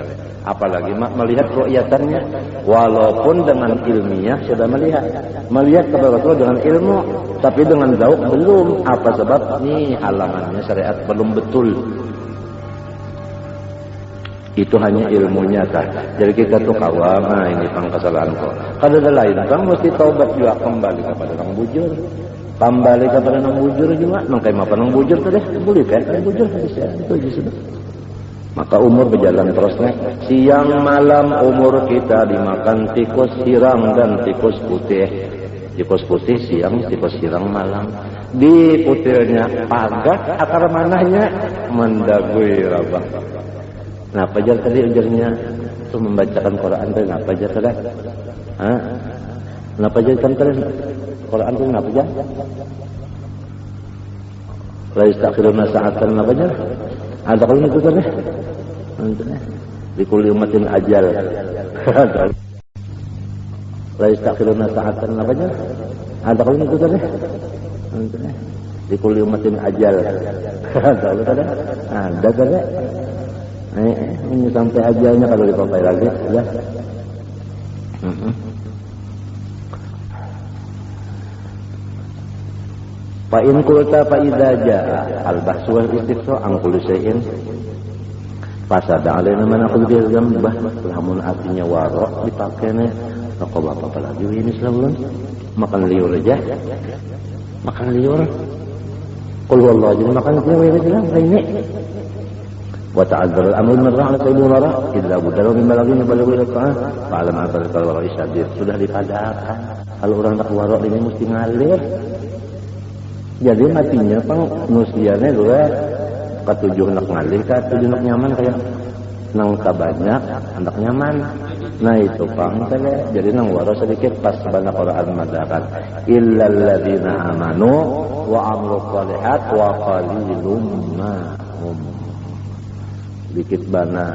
Apalagi melihat ru'yatannya, walaupun dengan ilmiah sudah melihat kepada Rasulullah dengan ilmu, tapi dengan zauq belum. Apa sebab? Nih halangannya syariat belum betul. Itu hanya ilmunya kan. Jadi kita tuh kawam, ini pang kesalahan kok. Kada ada lain, kan mesti taubat juga kembali kepada orang bujur. Kembali kepada nang bujur juga, mangkai apa nang bujur tuh deh, boleh kan? Nang bujur itu aja sudah. Maka umur berjalan terus nih. Siang malam umur kita dimakan tikus hirang dan tikus putih. Tikus putih siang, tikus hirang malam. Di putihnya pagat, akar manahnya mendagui rabah. Nah, pajar tadi ujarnya itu membacakan Quran tadi, apa aja tadi? Kenapa jadikan tadi? Quran itu kenapa aja? La yastakhiruna sa'atan apa aja? Ada kalau itu tadi? Di kulli ummatin ajal. La yastakhiruna sa'atan apa aja? Ada kalau itu tadi? Di kulli ummatin ajal. Ada tadi? Ada tadi? Ini sampai ajalnya kalau dipakai lagi, ya. Fa in qulta fa idza jaa al-bahsu wal istifsa an kulli shay'in fasada alaina man aqul bil jambah lamun artinya waro dipakainya kok apa lagi ini selalu makan liur aja qul wallahu jadi makan liur aja ini wa ta'azzara al-amru min rahmat sayyidina ra idza budala min balaghin balaghi al-qur'an fa'alam anna al-wara isyadir sudah dipadakan kalau orang tak waro ini mesti ngalir. Jadi matinya pang nusiannya dua ketujuh nak ngalih, ketujuh nak nyaman kayak nang banyak anak nyaman. Nah itu pang tele. Jadi nang waro sedikit pas banyak Quran madakan. Illal ladzina amanu wa amilus shalihat wa qalilum ma hum. Dikit bana.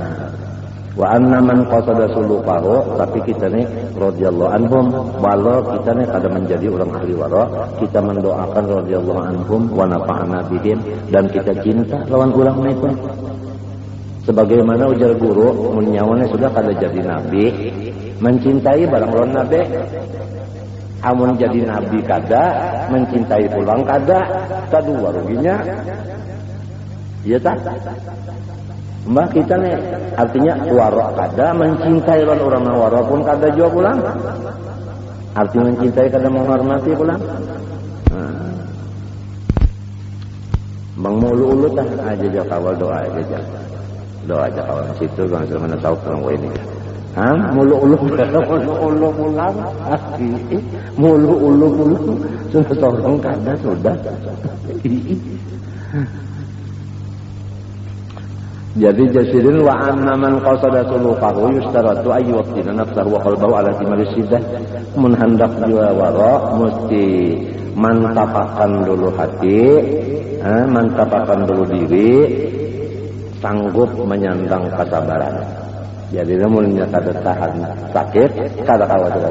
Wa anna man qasada sulukahu, tapi kita nih radhiyallahu anhum, walau kita nih kada menjadi orang ahli waro, kita mendoakan radhiyallahu anhum wa nafa'ana bihim, dan kita cinta lawan ulama itu. Sebagaimana ujar guru, munyawane sudah kada jadi nabi, mencintai barang lawan nabi. Amun jadi nabi kada, mencintai pulang kada, kedua ruginya. Iya tak? Mbah kita nih artinya waro kada, mencintai orang waro pun kada jua pulang. Arti mencintai kada menghormati pulang. Bang mulu-ulu tah aja dia kawal doa aja. Doa aja kawan situ kan mana tahu orang ini. Mulu-ulu pulang. Mulu-ulu sudah tolong kada sudah. Jadi jasirin wa anna man qasada sulukahu yustaratu ayyuqina nafsahu wa qalbahu ala timalis siddah. Mun hendak jua waro mesti mantapakan dulu hati, mantapakan dulu diri, sanggup menyandang kesabaran. Jadi namun kada tahan sakit, kada khawatir.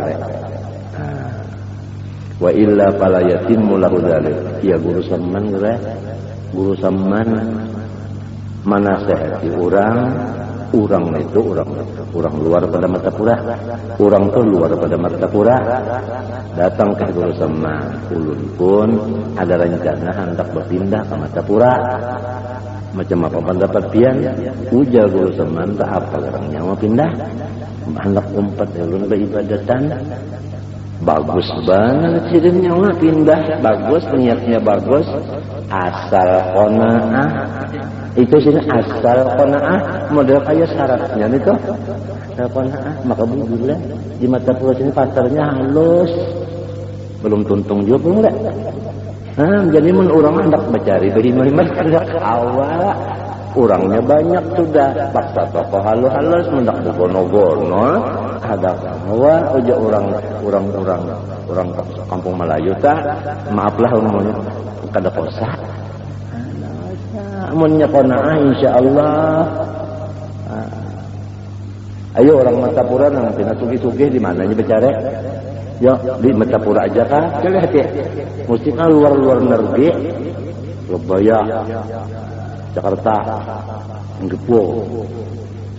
Wa illa fala yatimmu lahu dzalik. Ya guru samman guru samman menasehati orang itu orang luar pada Martapura, orang tuh luar pada Martapura, datang ke guru sama ulun pun ada rencana hendak berpindah ke Martapura. Macam apa pendapat pian? Ujar guru sama entah apa orangnya mau pindah, hendak umpat ulun beribadatan. Bagus banget sidinnya mah pindah, bagus niatnya bagus, asal qanaah. Itu sini asal qanaah, model kayak syaratnya itu. Asal qanaah, maka alhamdulillah di Martapura sini pasarnya halus. Belum tuntung juga belum enggak. Jadi mun urang hendak mencari behima-hima kada awal. Orangnya banyak sudah, paksa toko halus-halus mendak bogono-gono. Ada bahwa uja orang kampung Melayu tak, maaflah umumnya kada kosa. Amunnya qanaah insyaallah. Ayo orang Martapura nang pina sugih-sugih di mananya bicara? Ya di Martapura aja kah? Lihat ya. Mesti kan luar-luar negeri. Surabaya, Jakarta, Gepo.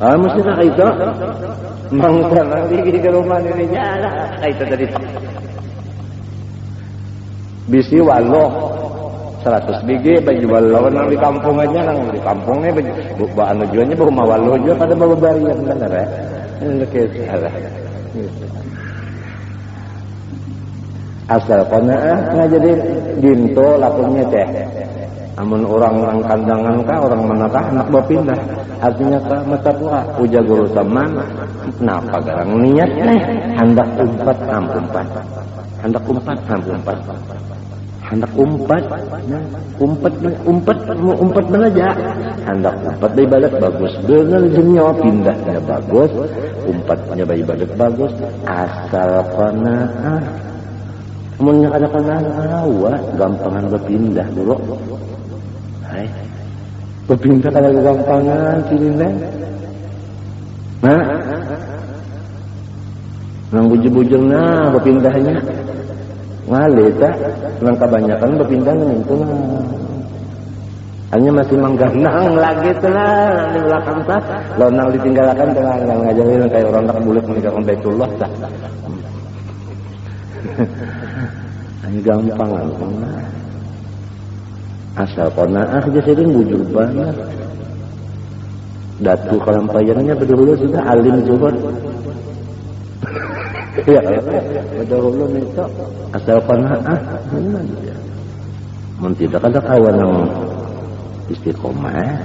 Mesti nak itu. Mangsa nanti ke rumah ini jalan. Itu tadi. Bisi walo 100 biji baju walo nang di kampung aja nang di kampungnya baan tujuannya rumah walo juga pada babarian benar ya. Ini salah. Asal qanaah ngajadi dinto lakunya teh. Amun orang kandangan kah orang manakah nak berpindah artinya ke Martapura uja guru saman kenapa garang niat hendak umpat umpat belajar hendak umpat dari balik bagus dengan jenyo pindahnya bagus umpatnya dari balik bagus asal qanaah amun ada qanaah gampangan berpindah dulu. Berpindah kada gampangan cilin nang bujur-bujurna berpindahnya ngalih tak nang kebanyakan berpindah nang itu hanya masih mengganang lagi telah di belakang tak lalu nang ditinggalkan telah nang ngajarin kayak orang tak boleh meninggalkan Baitullah tak hanya gampangan asal qanaah jasirin bujur banget. Datu kalampayannya berdahulu sudah alim zuhud. Ya, berdahulu itu asal qanaah. Mun tidak ada kawan yang istiqomah.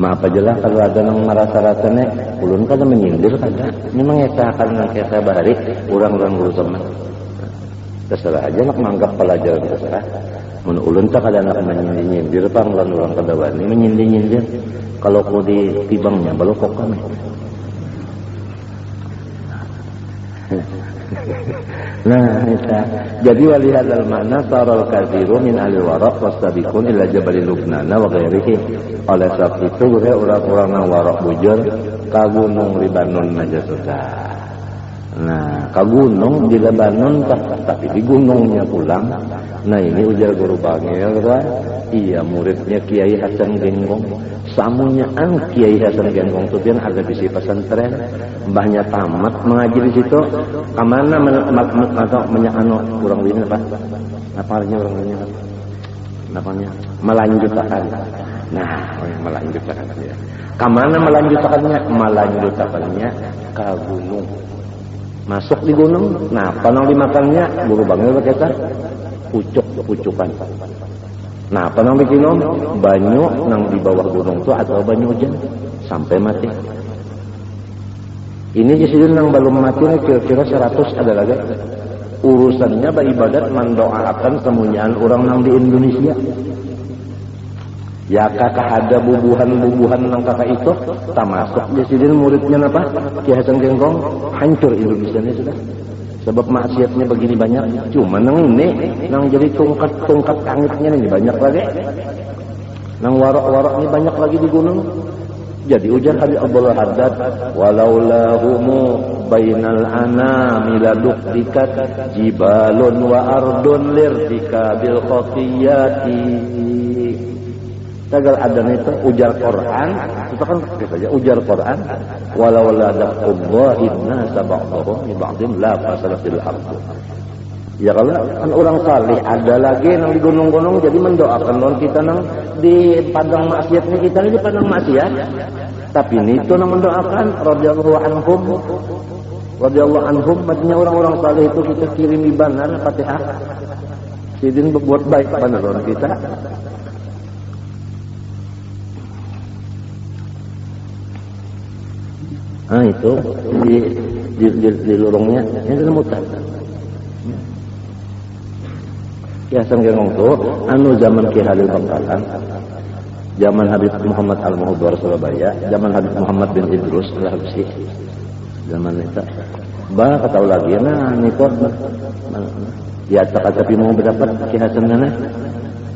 Maaf aja lah kalau ada yang merasa-rasanya ulun kada menyindir kada. Memang ecakan nang kesa bahari urang-urang guru teman. Terserah aja nak menganggap pelajaran terserah. Mun ulun tak ada nak menyindir pang lan urang kadawani menyindir-nyindir kalau ku di tibangnya balu kok kami. Nah, jadi walihadzal makna saral katsiru min al-waraq wasabiqun ila jabal Lubnan wa ghairihi. Oleh sebab itu orang-orang nang waraq bujur ka gunung Libanon aja sudah. Nah, ka gunung di Lebanon tapi di gunungnya pulang. Nah, ini ujar guru Bangil kan? Iya, muridnya Kiai Hasan Genggong. Samunyaan Kiai Hasan Genggong itu dia ada di pesantren. Mbahnya tamat mengaji di situ. Kamana atau menyakano kurang lebih apa? Apalnya orang ini? Namanya melanjutkan. Nah, melanjutkan dia. Kamana melanjutkannya? Melanjutkannya ke gunung. Masuk di gunung. Nah, panang dimakannya guru Bangil berkata pucukan. Nah, panang bikin banyu nang di bawah gunung itu atau banyu hujan sampai mati. Ini jadi nang belum mati kira-kira 100 ada lagi. Urusannya beribadat mendoakan kemuliaan orang nang di Indonesia. Ya kakak ada bubuhan nang kakak itu tak masuk jadi muridnya apa? Kiai Hasan Genggong hancur Indonesia ini sudah. Sebab maksiatnya begini banyak. Cuma nang ini nang jadi tungkat kangitnya ini banyak lagi. Nang warok-warok ini banyak lagi di gunung. Jadi ujar Habib Abdullah Haddad, walaulahu bainal anami ladukdikat jibalun wa ardun lirtika bil khafiyati. Tagal adanya itu ujar Quran, itu kan saja ujar Quran. Walau la daqullahi nasa ba'dhum li ba'dhin la fasalatil ardh. Ya kalau kan orang salih ada lagi yang di gunung-gunung jadi mendoakan non kita nang di padang maksiatnya kita ini di padang maksiat. Tapi ini itu nang mendoakan radhiyallahu anhum maksudnya orang-orang salih itu kita kirimi banar Fatihah. Sidin berbuat baik banar orang kita. Nah itu di lorongnya ini adalah mutan. Ki Hasan Genggong itu anu zaman Ki Halil Bangkalan, zaman Habib Muhammad Al-Muhdar Surabaya, zaman Habib Muhammad bin Idrus Al-Habsyi, zaman itu. Bah ketahu lagi nah niku ya tapi mau berdapat Ki Hasan mana?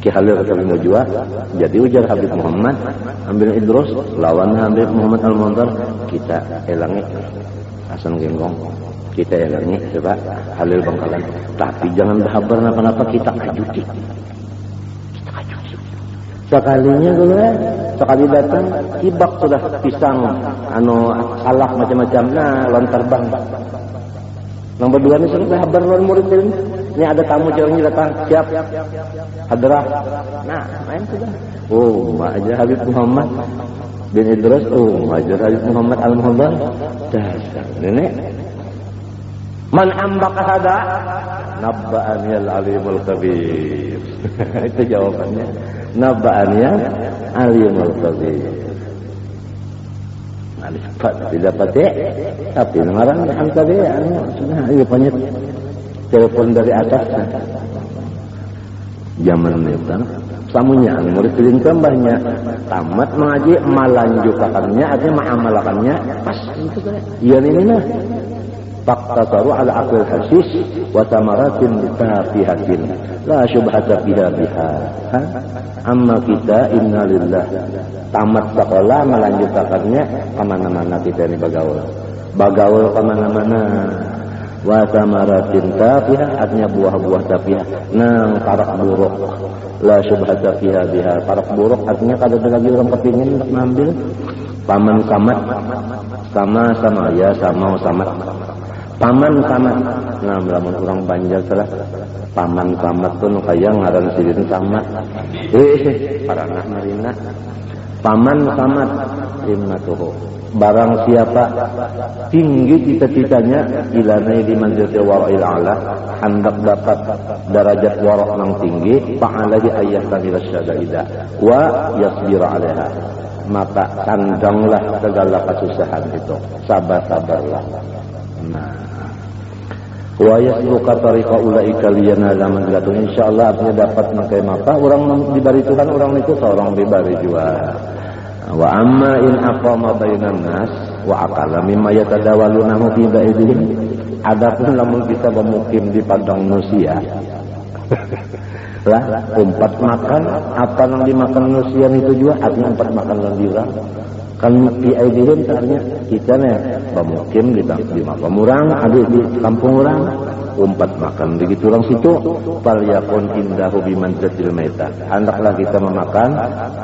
Ki Halil kata mau jual, jadi ujar Habib Muhammad ambil Idrus lawan Habib Muhammad Al-Muhdar kita elangi Hasan Genggong kita elangi coba Halil Bangkalan tapi jangan berhabar apa-apa kita kajuti sekalinya dulu sekali datang kibak sudah pisang anu salak macam-macam nah lontar bang nomor 2 ini sudah berhabar lawan murid ini ada tamu ceweknya datang siap hadrah nah main sudah aja Habib Muhammad bin Idrus aja Habib Muhammad Al-Muhdar dasar nenek man ambaka hada nabba'ani al-alimul kabir itu jawabannya nabba'ani al-alimul kabir alifat tidak pakai tapi ngarang angka dia sudah rupanya telepon dari atas zaman itu samunya murid dirinkan banyak tamat mengaji melanjutkannya artinya mengamalkannya pas itu kan iya ini nah faqtasaru ala aqil hasis wa tamaratin tafihatin la syubhata biha amma kita innalillah tamat sekolah melanjutkannya kemana-mana kita ini bagaul kemana-mana wa tamaratin tafiha artinya buah-buah tafiha nang tarak buruk la syubhata biha tarak buruk artinya kada ada lagi orang kepingin untuk mengambil paman samat sama ya sama samat paman samat nah lamun orang Banjar salah paman samat tuh kaya ngaran sidin samat paranah marina paman samat himmatuhu barang siapa tinggi cita-citanya ilanai di manzilati wara'il a'la hendak dapat derajat wara' yang tinggi fa'alaihi ayyahtanil syadaidah wa yasbir 'alaiha maka tandanglah segala kesusahan itu sabar-sabarlah nah wa yasluka tariqa ulaika liyanala manzilatun insyaallah artinya dapat makai mata orang dibari Tuhan orang itu seorang dibari jua wa amma in aqama bainan nas wa aqala mimma yatadawalunahu fi ba'idihim Adapun lamun kita bermukim di padang manusia lah umpat makan apa yang dimakan manusia itu juga artinya umpat makan yang dirang kan di aidihim artinya kita nih bermukim di makam orang ada di kampung orang umpat makan begitu orang situ fal yakun indahu bimanzatil maitah hendaklah kita memakan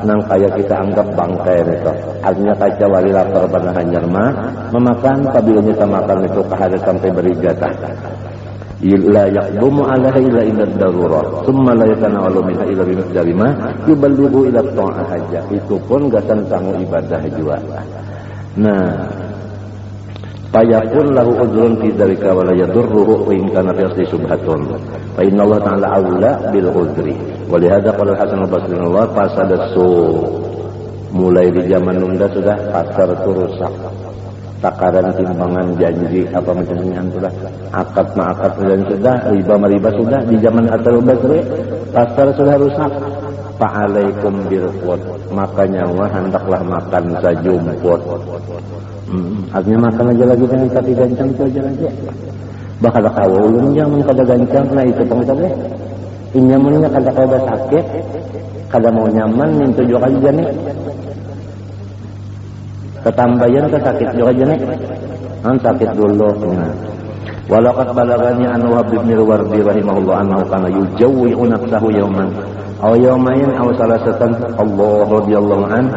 nang kaya kita anggap bangkai itu artinya kaca wali lapar pada hanyar mah memakan apabila kita makan itu kahada sampai beri jatah la yaqdumu alaiha illa inda darurah thumma la yatanawalu minha illa bimiqdari ma yuballighu ila ta'ah haja itu pun gasan tanggung ibadah juga. Nah fayakun lahu udrun fi dzalika wa la yadurruhu in kana fi asli subhatun fa inna Allah ta'ala aula bil udri wa li hadza qala Hasan al-Basri Allah fasada su mulai di zaman Nunda sudah pasar itu rusak takaran timbangan janji apa macamnya sudah akad ma'akad dan sudah riba sudah di zaman Hasan al-Basri pasar sudah rusak fa'alaikum bil qut makanya hendaklah makan sajumput. Artinya makan aja lagi dengan kaki gancang itu aja lagi. Bakal kawa ulun jangan kada gancang nah itu pengetahuan. Inyamunnya kada kada sakit, kada mau nyaman minta juga aja nih. Ketambayan ke sakit juga aja nih. Sakit dulu. Nah. Walaqad balagani an Wahab bin Wardi rahimahullah annahu kana yujawwi'u nafsahu yawman aw yawmayn aw salasatan Allah radhiyallahu an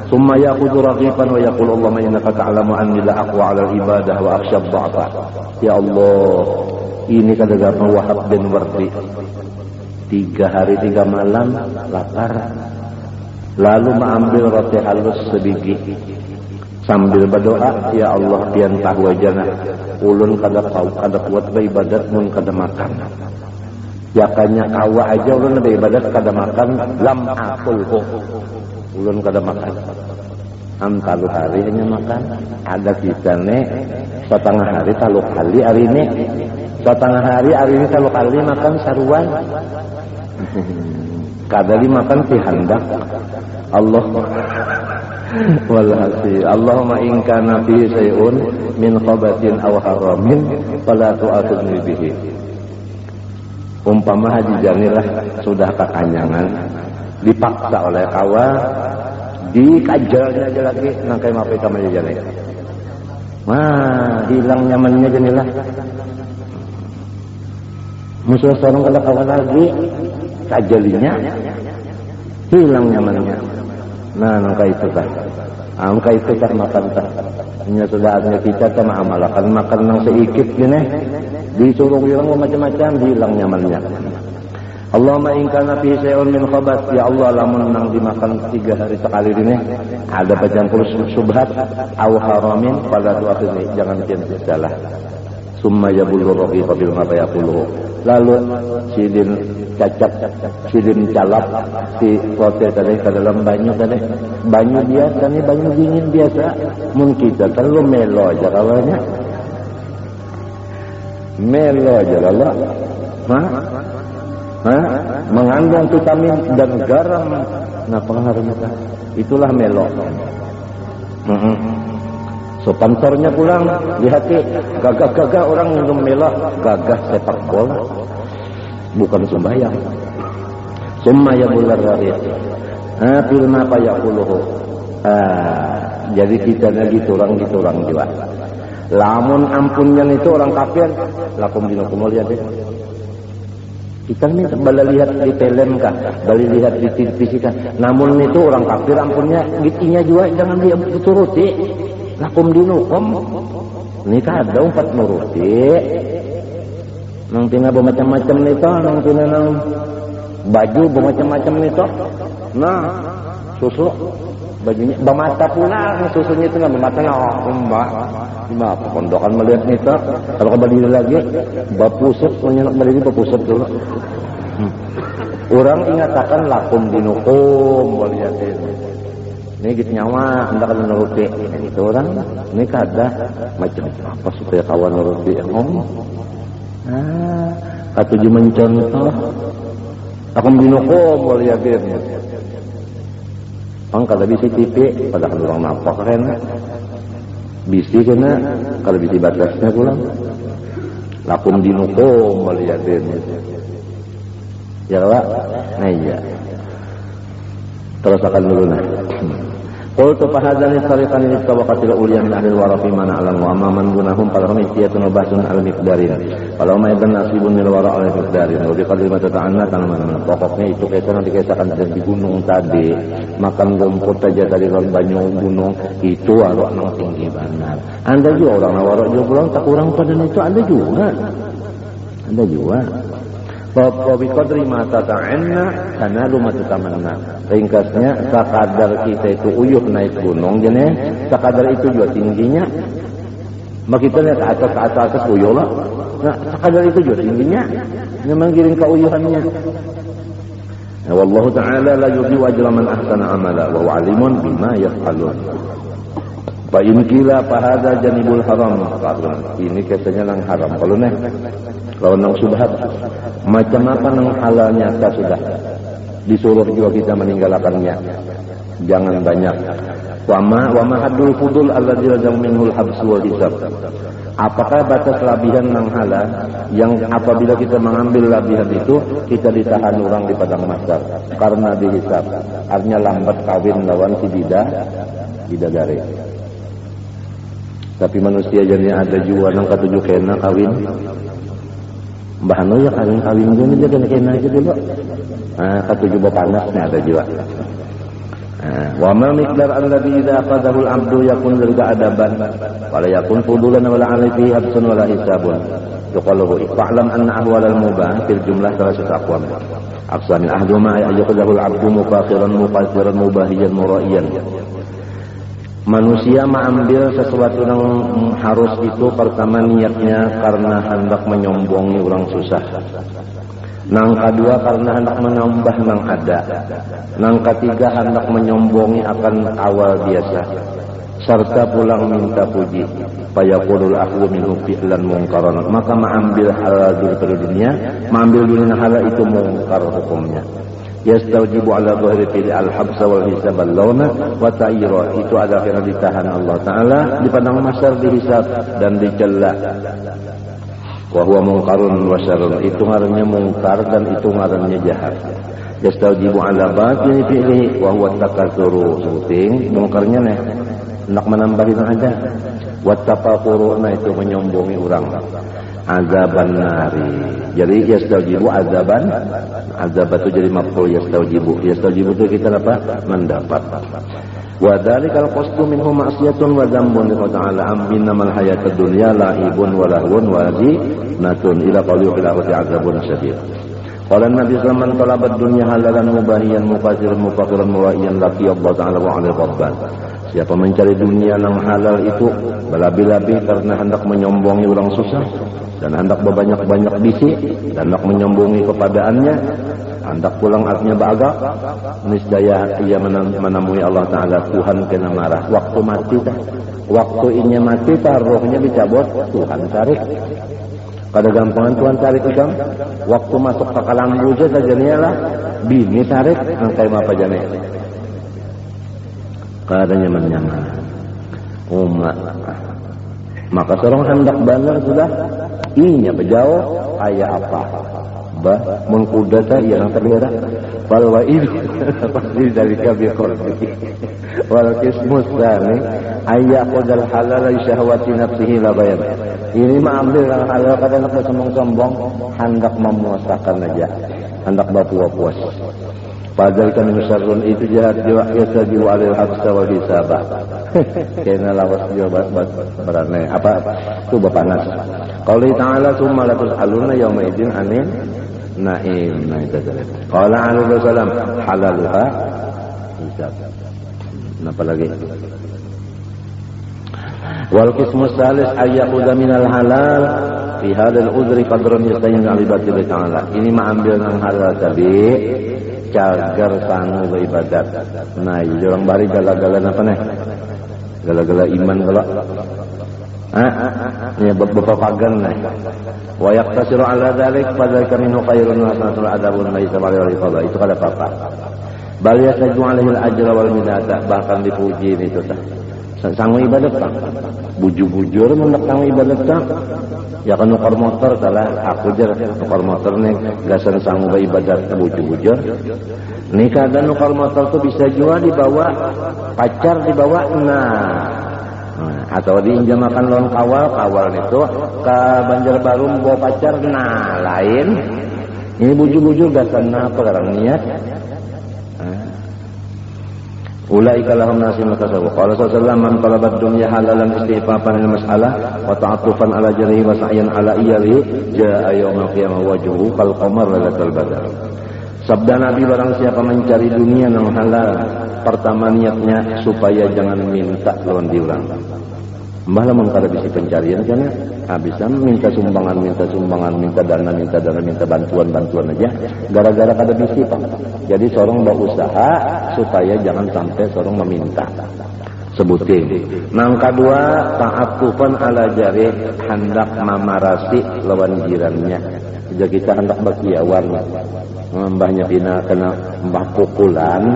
thumma ya'khudhu raqiqan wa yaqulu Allahumma innaka ta'lamu anni la aqwa 'ala al-ibadah wa akhsha ad-dha'fa ya Allah ini kadagang Wahab bin Wardi 3 hari 3 malam lapar lalu mengambil roti halus sebiji sambil berdoa ya Allah pian tahu aja nah ulun kada kuat beribadat mun kada makan yakanya kawa aja ulun beribadat kada makan lam akulhu ulun kada makan talu hari hanya makan ada kita nih setengah hari talu kali hari ini setengah hari ini talu kali makan saruan kada dimakan si handak Allah walhasi Allahumma in kana fi syai'un min khabatin aw haramin fala tu'akhidni bihi. Umpama Haji Janilah sudah kekanyangan dipaksa oleh kawa dikajalnya aja lagi nangkai mape sama Haji Janil. Wah, hilang nyamannya Janilah. Musuh sorong kalau kawan lagi kajalinya hilang nyamannya. Nah, angka itu kan. Angka itu kan makan tak. Hanya sudah ada kita tak amalkan makan nang seikit gini. Disuruh bilang macam-macam hilang nyamannya. Allahumma in kana fi syai'un min khabath ya Allah lamun nang dimakan 3 hari sekali ini ada bercampur subhat au haramin fala tu'akhidni jangan kian salah. Summa yabullu raqiqa bil ma yaqulu. Lalu sidin cacap, sidin calap si rote tadi ke dalam banyu tadi. Banyu biasa nih, banyu dingin biasa. Mungkin kita terlalu melo aja kawannya. Melo aja kalau, mengandung vitamin dan garam. Nah pengaruhnya itulah melo. So pansornya pulang di hati gagah-gagah orang minum melo gagah sepak bola bukan sembahyang. Summa yabular rarid. Fil ma yaquluhu. Jadi kita lagi turang juga. Lamun ampunnya itu orang kafir, lakum dinukum lihat deh. Kita ini bala lihat di film kah, bala lihat di TV kah. Namun itu orang kafir ampunnya gitinya juga jangan dia turuti. Lakum dinukum ini kada umpat nuruti nang tina macam-macam nito nang tina nang baju macam-macam nito nah susu bajunya bamata pula susunya itu nggak bamata mbak pondokan melihat nito kalau kembali lagi bapusut menyenak berdiri bapusut dulu orang ingatakan lakum dinukum melihatin ini gitu nyawa hendak nuruti itu orang ini kada macam apa supaya kawan nuruti katuju mencontoh aku binukum boleh yakin pang kada bisi TV pada orang nampak kan bisi kena kada bisi batasnya pulang lakum dinukum waliyadin. Ya Pak? Nah iya. Terus akan dulu nah. Qultu fahadzani tariqan li tawaqatil uliyah min ahli al-wara fi man a'lam wa amma man dunahum falahum ihtiyatun wa bahsun al-miqdarin. Kalau maidan nasibun min al-wara al-miqdarin wa bi qadri ma tata'anna tanaman. Pokoknya itu kita nanti kisahkan di gunung tadi, makan rumput aja dari banyu gunung itu arok nang tinggi benar. Anda juga orang warok juga pulang tak kurang pada itu Anda juga. Anda juga. Wa bi qadri ma tata'anna tanalu ma tatamanna. Ringkasnya sakadar kita itu uyuh naik gunung jene, sakadar itu juga tingginya. Makitanya ke atas uyuh lah. Nah, sakadar itu juga tingginya. Memang giring ke uyuhannya. Nah, wallahu ta'ala la yudhi'u ajra man ahsana amala wa huwa alimun bima yaf'alun. Fa in qila fa hadza janibul haram. Ini katanya nang haram. Kalau nang subhat macam apa nang halalnya kita sudah disuruh juga kita meninggalkannya. Jangan banyak. Wa ma haddul fudul alladzi lazam minhul habs wal hisab. Apakah batas labihan nang halal yang apabila kita mengambil labihan itu kita ditahan orang di padang mahsyar karena dihisab. Artinya lambat kawin lawan si bidadari. Tapi manusia jadinya ada juga nang ketujuh kena kawin. Mbah Anu ya kawin gini aja kena aja dulu. Ketujuh bapanasnya ada juga. Wa ma miqdar alladhi idza aqadahu al-'abdu yakun zalika adaban wa la yakun fudulan wa la 'alayhi habsun wa la hisabun. Yuqalu fa'lam anna ahwal al-mubah fil jumlah thalathatu aqwam. Aqsam al-ahdu ma yaqadahu al-'abdu mufaqiran muqaddiran mubahiyan muraiyan. Manusia mengambil sesuatu yang harus itu pertama niatnya karena hendak menyombongi orang susah. Nang kedua karena hendak menambah nang ada. Nang ketiga hendak menyombongi akan awal biasa. Serta pulang minta puji. Fayaqulul akhdhu minhu fi'lan mungkaran. Maka mengambil halal di dunia, mengambil dunia halal itu mungkar hukumnya. Yastawjibu ala dhahiri fil al-habsa wal hisab al-launa wa ta'ira. Itu ada kena ditahan Allah Ta'ala di padang mahsyar dihisab dan dicela. Wa huwa munkarun wa syarrun. Itu ngarannya mungkar dan itu ngarannya jahat. Yastawjibu ala batin fi'lihi wa huwa takatsuru. Penting mungkarnya nih hendak menambahin aja. Wa tafaquru itu menyombongi orang. Azaban nari. Jadi yastawjibu azaban. Azab itu jadi maf'ul yastawjibu. Yastawjibu itu kita apa? Mendapat. Wa dzalikal qasdu minhu ma'siyatun wa dzambun li ta'ala ambina mal hayatad dunya la'ibun wa lahwun wa zinatun ila qawli khilafati azabun syadid. Qala Nabi sallallahu alaihi wasallam talabad dunya halalan mubahiyan muqasiran mufaqiran muraiyan laqi Allah ta'ala wa 'ala rabban. Siapa mencari dunia yang halal itu berlebih-lebih karena hendak menyombongi orang susah dan hendak berbanyak-banyak bisi dan hendak menyombongi kepadaannya, hendak pulang artinya bagak, niscaya ia menemui Allah Ta'ala. Tuhan kena marah waktu mati dah. Waktu inya mati dah rohnya dicabut, Tuhan tarik. Pada gampangan Tuhan tarik ikam. Waktu masuk ke kalang buja saja lah bini tarik angkai apa jane. Keadanya nyaman umat. Maka seorang hendak benar sudah inya bejauh ayah apa bah mengkudata yang terlihat balwa itu pasti dari kabir korbi wal kismus dani ayah qadal halal syahwati nafsihi la bayan. Ini mengambil yang halal kadang nak sombong-sombong hendak memuasakan aja, hendak berpuas-puas. Padahal kan syarrun itu jahat jiwa yasajiu alil habsa wal hisabah. Kena lawas jiwa berane apa itu bapanas. Qauli ta'ala summa la tus'aluna yauma idzin anin naim. Nah itu tadi. Qala alaihi wasallam halaluha hisab. Apa lagi? Wal qismu salis ayyakhudha minal halal fi hadzal udri qadran yastayin al ibadati ta'ala. Ini mengambil yang halal tadi cagar sanu beribadat. Nah, orang bari gala-gala apa nih? Gala-gala iman kalau. Ini bapak pagan nih. Wa yaqtasiru ala dzalik fadzalika minhu khairun wa hasanatun adabun laisa wali qada. Itu kata papa. Bal yasaju alaihi al-ajra wal minata, bahkan dipuji itu tah. Sanggup ibadat tak? Bujur-bujur mendak sanggup ibadat tak? Ya kan nukar motor kalah aku jer nukar motor nih gasan sanggup ibadat bujur-bujur. Nih kadang nukar motor tuh bisa jual dibawa pacar dibawa atau diinjamakan lawan kawal itu ke Banjarbaru bawa pacar lain. Ini bujur-bujur gasan apa karang niat? Ulaika lahum nasibun kasabu. Qala sallallahu man talabat dunya halalan istifafan lil mas'alah wa ta'attufan ala jarihi wa sa'yan ala iyalihi jaa yaumil qiyamah wajhuhu kal qamar lailatul badr. Sabda Nabi, barang siapa mencari dunia yang halal, pertama niatnya supaya jangan minta lawan diurang. Mbah lamun kada bisi pencarian kana bisa minta sumbangan, minta dana, minta bantuan aja gara-gara kada bisi Pak. Jadi sorong berusaha supaya jangan sampai sorong meminta. Sebutin. Nang kedua, ta'attufan ala jari, hendak mamarasi lawan jirannya. Jadi kita hendak berkiawan. Mbahnya pina kena mbah pukulan,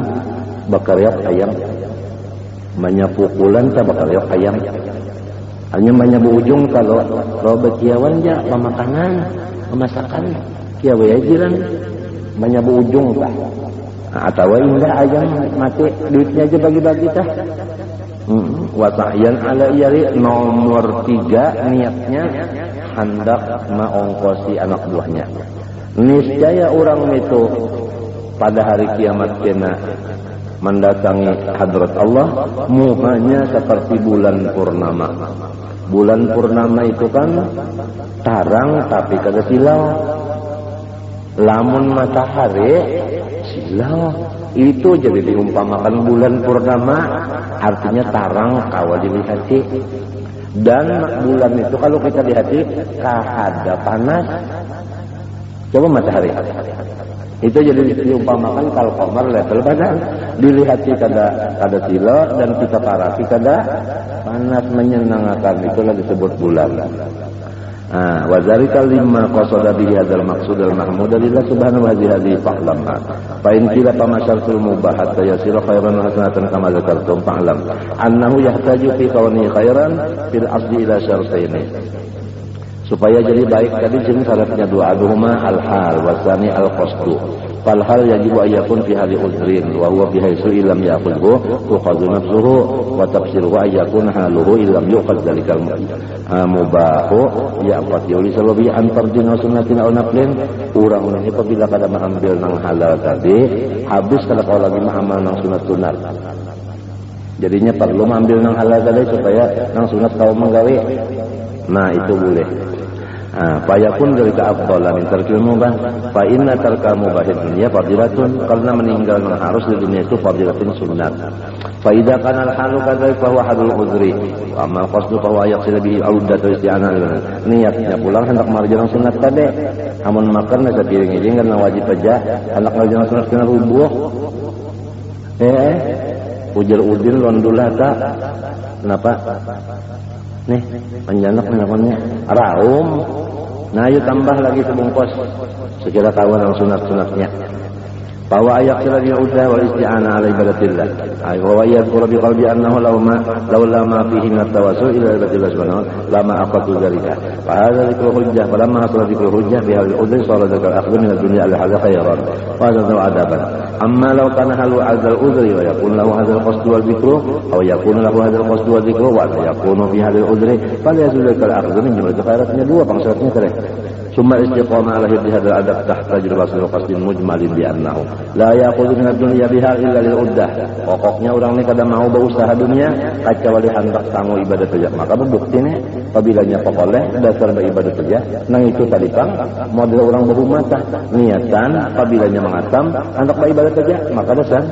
bakaryok ayam. Mbahnya pukulan ta bakaryok ayam. Hanya banyak berujung kalau berkiawan aja pemakanan, pemasakan, kiawai jiran banyak berujung tak. Atau indah ayam mati duitnya aja bagi-bagi tah. Wasa'yan ala iyari nomor 3 niatnya hendak mengongkosi anak buahnya. Niscaya orang itu pada hari kiamat kena mendatangi hadrat Allah, muhanya seperti bulan purnama. Bulan purnama itu kan tarang tapi kada silau. Lamun matahari silau. Itu jadi diumpamakan bulan purnama, artinya tarang kawal dilihati. Dan bulan itu kalau kita lihati kahada panas. Coba matahari. Itu jadi diumpamakan kal qamar lailatul badr, dilihati kada sila dan kita parati kada panas menyenangkan, itulah disebut bulan. Wa dzalika limma qasada bihi hadzal maqsud al mahmud lillah subhanahu wa ta'ala fa'lam. Fa in qila famashartul mubahat yasiru khairan wa hasanatan kama dzakartum fa'lam annahu yahtaju fi kauni khairan fil asli ila syartaini. Supaya jadi baik tadi jenis syaratnya dua, aduhuma al-hal wasani al-qasdu. Fal hal yajibu ayyakun fi hali uzrin wa huwa bihaisu illam ya'khudhu tuqaddu nafsuhu wa tafsiruhu ayyakun haluhu illam yuqad dzalikal mubahu ya'fati li sababi an fardin wa sunnatin aw naflin. Urang ini apabila kada mengambil nang halal tadi habis kada kau lagi mengamal nang sunat-sunat. Jadinya perlu mengambil nang halal tadi supaya nang sunat kau menggawe. Nah itu boleh. Fayakun dari keafdalan min tarkil mubah. Fa inna tarkal mubah dunia fadilatun, karena meninggalkan harus di dunia itu fadilatun sunnat. Fa idza kana al-halu kadzalika fa huwa hadul uzri wa amma qasdu fa huwa yaqsidu bihi al-uddatu isti'anah. Niatnya pulang hendak marjana sunat tadi. Amun makan nasa piring ini kan wajib aja hendak marjana sunat kena rubuh. Ujar udin londula tak. Kenapa? Nih, panjanak namanya raum. Nah, yuk tambah lagi sebungkus. Sekira kawan yang sunat-sunatnya. Bahwa ayat sila udah wal isti'anah ala ibadatillah. Wa yadhkuru bi qalbi annahu law ma fihi min at-tawassul ila ibadatillah subhanahu lama aqatu dzalika. Fa hadza dzikru hujjah, falamma hasala dzikru hujjah bi hadhihi al-udhr sara dzakar akhdhu min ad-dunya ala hadha khayran. Wa hadha adaban. Amma law kana halu adzal udhri wa yakun lahu hadzal qasdu wal dzikru aw yakun lahu hadzal qasdu wal dzikru wa yakunu fi hadzal udhri fala yazulul akhdhu min jumlah khairatnya dua pangsatnya kare. Summa istiqamah ala hifdhi hadzal adab tahta jurwasil qasdin mujmalin bi annahu la yaqulu min ad-dunya biha illa lil uddah. Pokoknya orang ini kada mau berusaha dunia kecuali hendak tangguh ibadah saja. Maka berbuktinya apabila pokoleh dasar beribadah saja nang itu tadi Kang model orang berumah tah niatan apabila mengatam hendak beribadah saja maka dasar.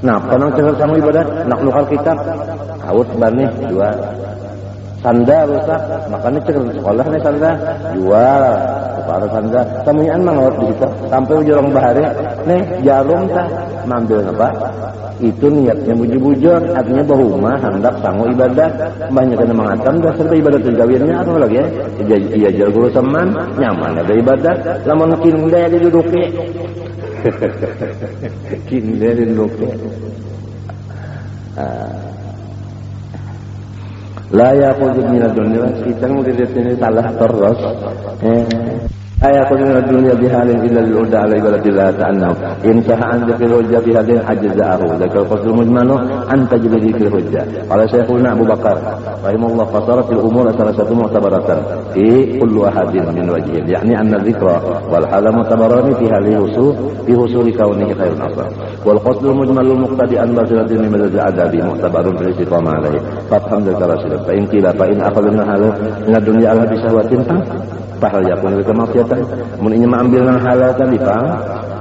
Nah, panang cara tangguh ibadah nak nukal kitab kaut banih dua sanda rusak, makanya cek sekolah nih sanda jual para sanda kemudian mangawat di situ sampai ujung bahari nih jarum tah mambil apa itu niatnya bujur-bujur artinya bahuma hendak sanggup ibadah banyak yang mengatam dasar ibadah terjawirnya atau lagi ya iya jar guru teman nyaman ada ibadah lamun kinde diduduki kinde diduduki La yaqulu min ad-dunya, kita ngelihat ini salah terus. La yaqulu min ad-dunya bihalin illa al-uda ala ibadatillah ta'annahu. In saha an dzikri hujjah bihadin ajza'ahu. Dzakal qasul mujmalu an tajbidi fil hujjah. Qala Syekhuna Abu Bakar rahimahullah fasarat al-umur salah satu mu'tabaratan fi kulli ahadin min wajhin. Yani anna dzikra wal hala mu'tabarani fi hali husuli kaunihi khairun asar. Wal qasul mujmalu muqtadi an basiratin min madad al-adabi mu'tabarun fil istiqamah alaihi. Fafham dzakara sila fa in qila fa in akhadna hala min ad-dunya ala bi syahwatin fahal yakun kemaksiatan. Mun ingin mengambil halal tadi Pak,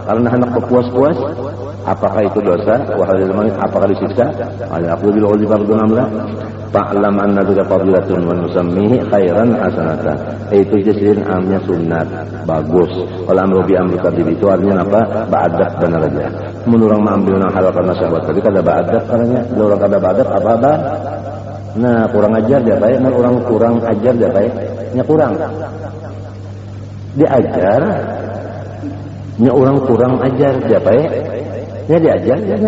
karena hendak berpuas-puas, apakah itu dosa? Wahal ilmu apakah disiksa? Ala aku bil ulil fardun amla. Fa'lam anna dzaka fadilatun wa nusammihi khairan hasanatan. Itu jadiin amnya sunat, bagus. Kalau amru bi amri kadib itu artinya apa? Ba'adat dan raja. Mun urang mengambil halal karena syahwat tadi kada ba'adat karena orang kada ba'adat apa? Nah, kurang ajar dia baik, nah orang kurang ajar dia baik. Nya kurang. Diajar, nya orang kurang ajar dia baik. Nya diajar ya.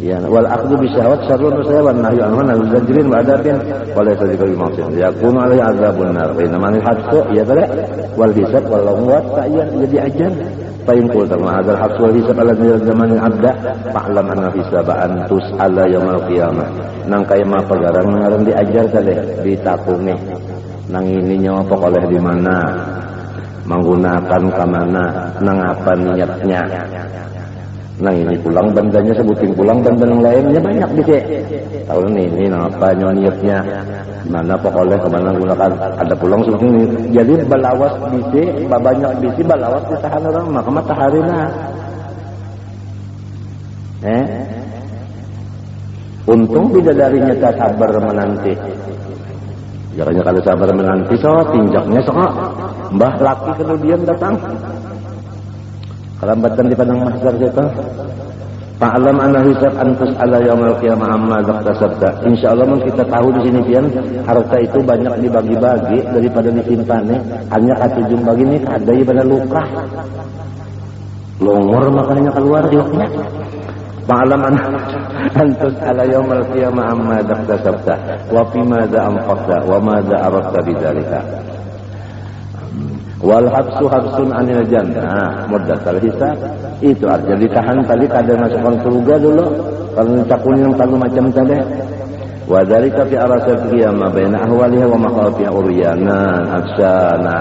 Ya, wal aqdu bi syahwat syarrun wa nahyu anhu al-zajrin wa adabin wa laysa dzikru ma'siyah. Yakunu alaihi azabun nar. Fa inna man al-hadsu ya tala wal hisab wal lawat ta'yan jadi ajar. Fa in qulta ma hadzal hadsu wal hisab ala zaman al-abda fa'lam anna hisaba an tus'ala yaumil qiyamah. Nang kaya mah pagarang ngaran diajar tadi ditakungi. Nang ini nyawa oleh di mana? Menggunakan ke mana? Nang apa niatnya? Nang ini pulang bandanya sebutin pulang banda yang lainnya banyak bisa. Tahu ini apa niatnya? Mana pokoknya kemana gunakan ada pulang sebutin. Jadi balawas bisa, banyak bisa balawas di tahan orang maka matahari nah. Untung bidadarinya tak sabar menanti. Jangan kalau sabar menanti so tinjaknya so mbah laki kemudian datang. Kelambatan di padang mahsyar kita. Fa'lam anna hisab antus ala yaumil qiyamah amma dzaktasabta. Insyaallah mun kita tahu di sini pian harta itu banyak dibagi-bagi daripada disimpan hanya katujung bagi ini ada pada luka. Longor makanya keluar yuknya. Fa'lam antus ala yaumil qiyamah amma dzaktasabta wa fi madza anfaqta wa madza aradta bidzalika. Wal habsun anil jannah muddatal hisab. Itu artinya ditahan tadi kada masukkan surga dulu kalau cakun yang terlalu macam tadi. Wa dzalika fi arasat qiyamah baina ahwaliha wa maqafiha uryanan aksana.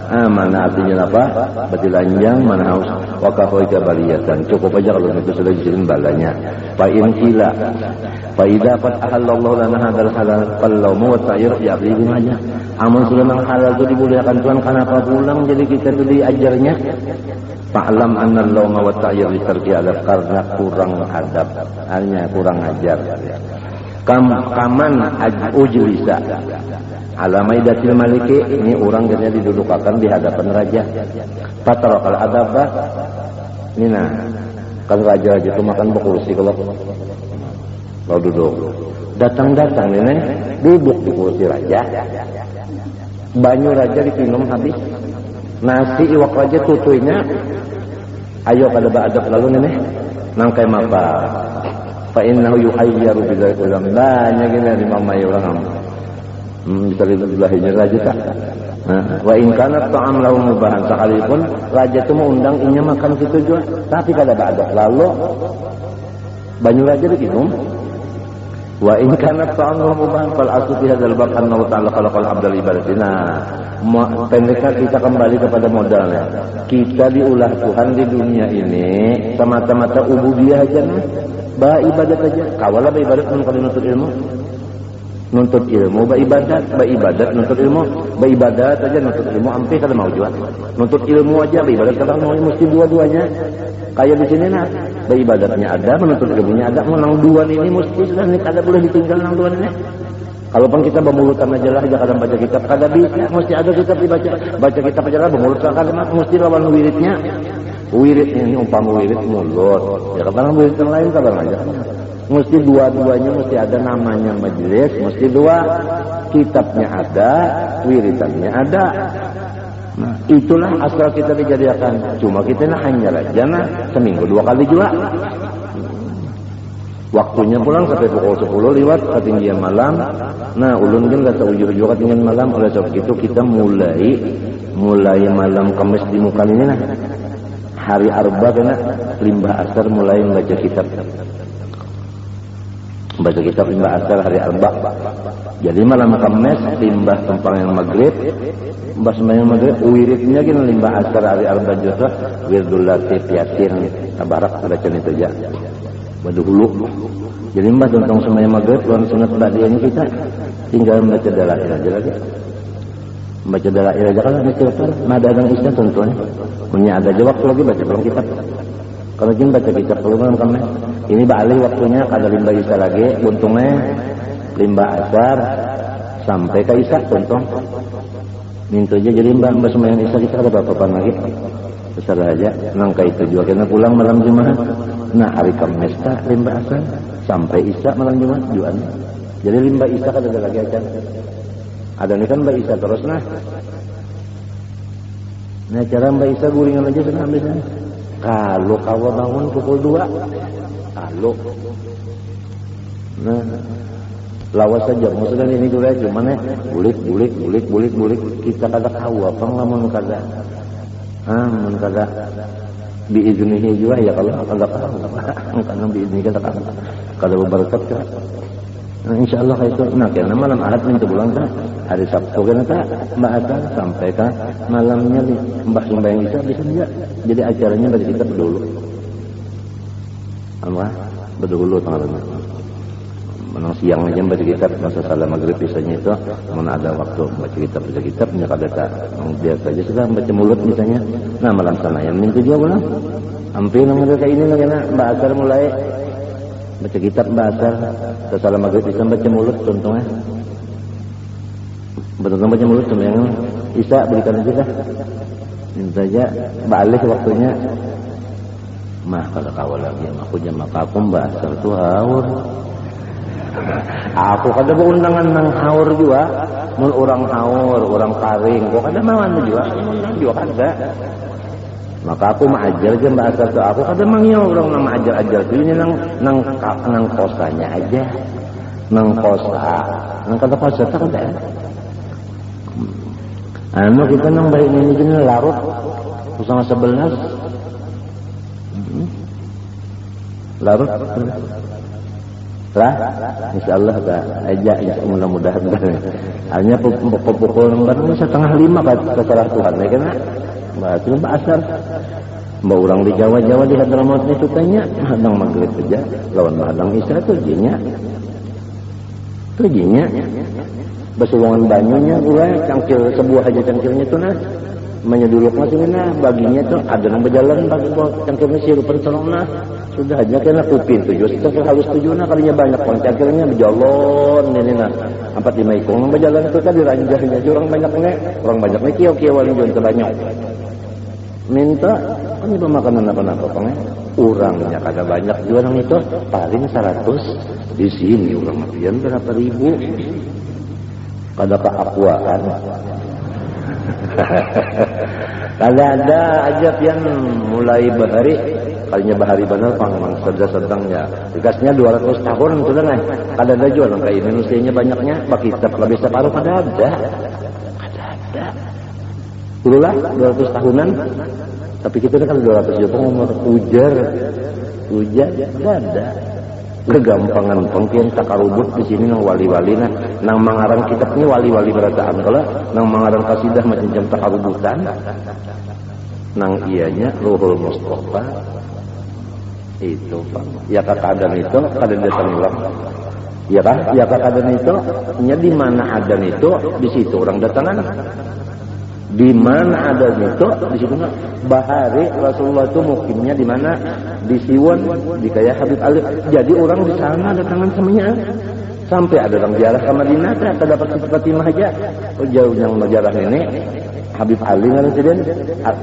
Mana artinya apa? Bertelanjang mana haus wa kafaika baliyatan. Cukup aja kalau itu sudah dijadiin balanya. Fa in qila fa idza qad ahallallahu lana hadzal halal fallahu wa ta'ir ya'li aja. Amun sudah nang halal itu dibolehkan Tuhan kenapa pulang jadi kita itu diajarnya. Fa'lam anna al-lawma wa ta'ir li tarki adab karena kurang adab, hanya kurang ajar. Kaman ujlisa ala maidatil maliki, ini orang kena didudukakan di hadapan raja. Fatarakal adabah nina kan raja itu makan berkursi kalau duduk datang ini duduk di kursi raja. Banyu raja diminum habis, nasi iwak raja tutuinya ayo kada ba'adab lalu nenek nangkai mapa fa innahu yuhayyaru bidzalika ulam banyak ini di mamai orang bisa dibelahinya raja tak. Wa in kana ta'am lahu mubahan sekalipun raja itu mengundang inya makan situ juga tapi kada ba'adab lalu banyu raja diminum. Wa in kana ta'amul mubahan fal aslu fi hadzal bab annahu ta'ala khalaqal abdal ibadatina. Pendeknya kita kembali kepada modalnya. Kita diulah Tuhan di dunia ini semata-mata ubudiyah aja nah. Ba ibadat aja. Kawalah ba ibadat mun kada nuntut ilmu. Nuntut ilmu ba ibadat nuntut ilmu. Ba ibadat aja nuntut ilmu ampe kada mau juga. Nuntut ilmu aja ba ibadat kada mau mesti dua-duanya. Kayak di sini nah, ibadatnya ada, menuntut ilmunya ada, menang dua ini mesti sudah nih kada boleh ditinggal nang dua ini. Kalaupun kita bermulutan aja lah, jangan baca kitab kada bisa, mesti ada kitab dibaca. Baca kitab aja lah, bermulutan kalimat mesti lawan wiridnya. Wiridnya ini umpama wirid mulut, ya kadang wirid yang lain kadang aja. Mesti dua-duanya mesti ada namanya majelis, mesti dua kitabnya ada, wiridannya ada. Nah, itulah asal kita dijadikan. Cuma kita hanya aja nah seminggu 2 kali juga. Waktunya pulang sampai pukul 10 lewat ketinggian malam. Nah, ulun kan gak ujur-ujur ketinggian malam. Oleh sebab itu kita mulai malam Kamis di muka ini nah. Hari Arba kena limbah asar mulai membaca kitab. Baca kitab limbah asar hari Arba. Jadi malam Kamis limbah sembahyang maghrib. Limbah sembahyang maghrib wiridnya kan limbah asar hari Arba juga wirdul latif yasin tabarak baca itu aja. Dulu. Jadi mbak tentang sembahyang maghrib luar sunat ba'diyahnya kita tinggal membaca dalail aja lagi. Membaca dalail aja kalau ada cepat, ada yang isya tentunya. Punya ada aja waktu lagi baca belum kitab. Kalau jin baca kitab kalau malam Kamis. Ini balik waktunya kada limbah isya lagi, untungnya limbah asar sampai ke isya contoh. Minta aja jadi mbak sembahyang isya kita ada berapa lagi? Besar aja, nangka itu juga kena pulang malam Jumat. Nah hari Kamis tak limbah asar sampai isya malam Jumat juan. Jadi limbah isya kan ada lagi aja. Ada nih kan limbah isya terus nah. Nah cara limbah isya guringan aja sudah habisnya. Kalau kau bangun pukul 2, kalau nah lawas saja. Maksudnya ini juga cuman bulik kita kada tahu apa ngamun kada. Mun kada biiznihi juga ya kalau enggak tahu karena biiznihi kan tak kalau berkat kan. Nah, insyaallah itu nah karena malam Ahad minta bulan kan hari Sabtu kan tak bahasa sampai kan malamnya mbah sembahyang isya bisa juga. Jadi acaranya bagi kita berdulu. Apa? Berdulu tanggalnya. Menang siang aja baca kitab masa salat maghrib biasanya itu mana ada waktu baca kitab punya kada tak dia saja sudah baca mulut misalnya. Nah malam sana yang minta juga pulang hampir nang ada kayak ini lagi nak bahasa mulai baca kitab bahasa salat maghrib bisa baca mulut contohnya betul baca mulut cuma yang isya berikan aja dah minta aja balik waktunya mah kalau kawal lagi aku jam aku bahasa tu haur. Aku kada beundangan nang haur juga, mun orang haur, orang karing, kok kada mawan juga, mun juga kada. Maka aku maajar aja bahasa tu, aku kada mangyo orang nang maajar-ajar tu ini nang kosanya aja, nang kosa, nang kada kosa tak kada. Anu kita nang baik ini jenis larut, usang 11, larut. Lah, insyaallah tak aja mudah-mudahan hanya pukul lembar 4:30 ke salah Tuhan ya kan bahas asar mbak orang di Jawa di Hadramaut itu tanya hadang maghrib saja lawan hadang isya tujinya besulungan banyunya gue cangkir sebuah aja cangkirnya tuh nah menyeduluk masih nah baginya tuh ada yang berjalan bagi cangkirnya sirupan selong nah sudah aja kena kupin 7 cangkir halus 7 nah kalinya banyak orang cangkirnya berjalan ini nah 4-5 ikung berjalan itu kan diranjahnya orang banyak nih kio walin jual terbanyak minta kan itu makanan apa-apa pengen orangnya kada banyak juga orang itu paling 100 di sini orang mafian berapa ribu kada keakuan kada ada aja yang mulai bahari kalinya bahari benar pang sedang-sedangnya dikasihnya 200 tahun sudah nih kada ada jual kayak Indonesia banyaknya bagi kitab lebih separuh kada ada dululah 200 tahunan tapi kita kan 200 juta umur ujar kada ada kegampangan pengkian takarubut di sini nang wali-wali nang mangarang kitab ini wali-wali berataan kalau nang mangarang kasidah macam takarubutan nang ianya Ruhul Mustafa itu Pak ya keadaan itu keadaan desa ulang ya kan ya keadaan itu nya di mana adan itu di situ orang datangan di mana ada itu di situ bahari Rasulullah itu mukimnya di mana di Siwan di kayak Habib Ali jadi orang di sana datangan semuanya sampai ada orang ziarah ke Madinah tak dapat Fatimah aja jauh yang ziarah ini Habib Ali ngan presiden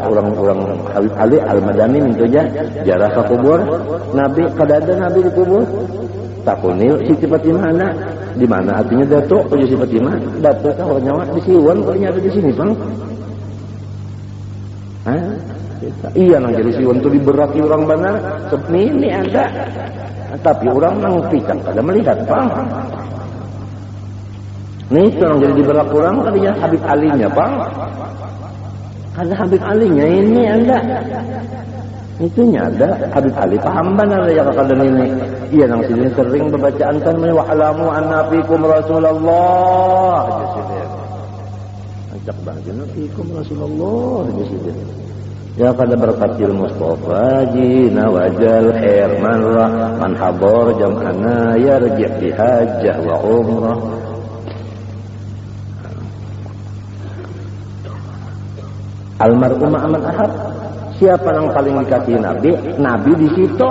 orang-orang Habib Ali Al-Madani minta aja ziarah ke kubur Nabi kada ada Nabi di kubur takunil Siti Fatimah anak di mana artinya datuk Siti Fatimah datuk orang nyawa di Siwan kok ada di sini Bang. Iya nang jadi siwan tu diberaki orang benar ini ada Tapi orang nang picak kada melihat Bang. Nih orang jadi diberak orang tadinya Habib Alinya Bang. Ada Habib Alinya ini ada. Itunya ada Habib Ali paham benar ya kakak ini. Iya nang sini sering bacaan kan wa alamu anna fikum Rasulullah. Ajak banget fikum Rasulullah di sini. Ya kada berkatil Mustafa jina wajal khair marra man hadar jam'ana yarji' bi hajjah wa umrah. Almar'u ma'aman ahab. Siapa yang paling dikasihi Nabi? Nabi di situ.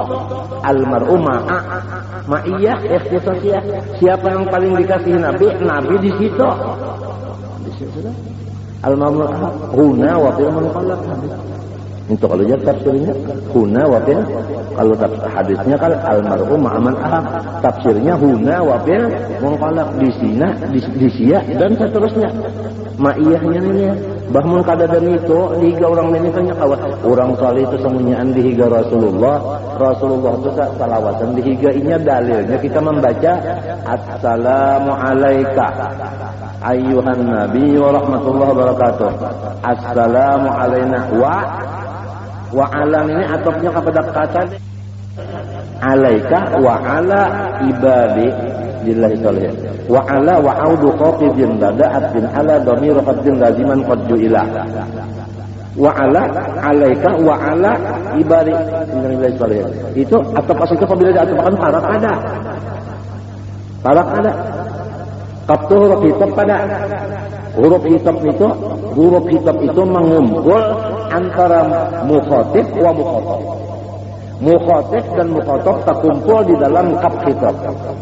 Almar'u ma'iyah ikhtisasiyah. Siapa yang paling dikasihi Nabi? Nabi di situ. Di situ. Almar'u ahab. Huna wa fil munqalab. Itu kalau dia tafsirnya huna wa fil, kalau hadisnya kan almar'u ma'aman ahab, tafsirnya huna wa fil munqalab, di sina di sia dan seterusnya. Ma'iyahnya ini bahmun kadadan itu dihiga orang ini tanya kawan orang salih itu semuanyaan dihiga Rasulullah itu salawatan dihiga ini dalilnya kita membaca assalamu alaika ayyuhan nabi wa rahmatullahi wa barakatuh, assalamu alaina wa ala ini atofnya kepada kata alaika wa ala ibadi lillahi salih wa ala wa audu qatibin bada'at bin ala dhamir qaddin laziman qad ju'ila wa ala alaika wa ala ibadi lillahi salih. Itu atau pas itu apabila diatofkan parak ada kaptu huruf hitab pada huruf hitab itu mengumpul antara mukhatib wa mukhatab. Mukhatib dan mukhatab terkumpul di dalam kaf khitab.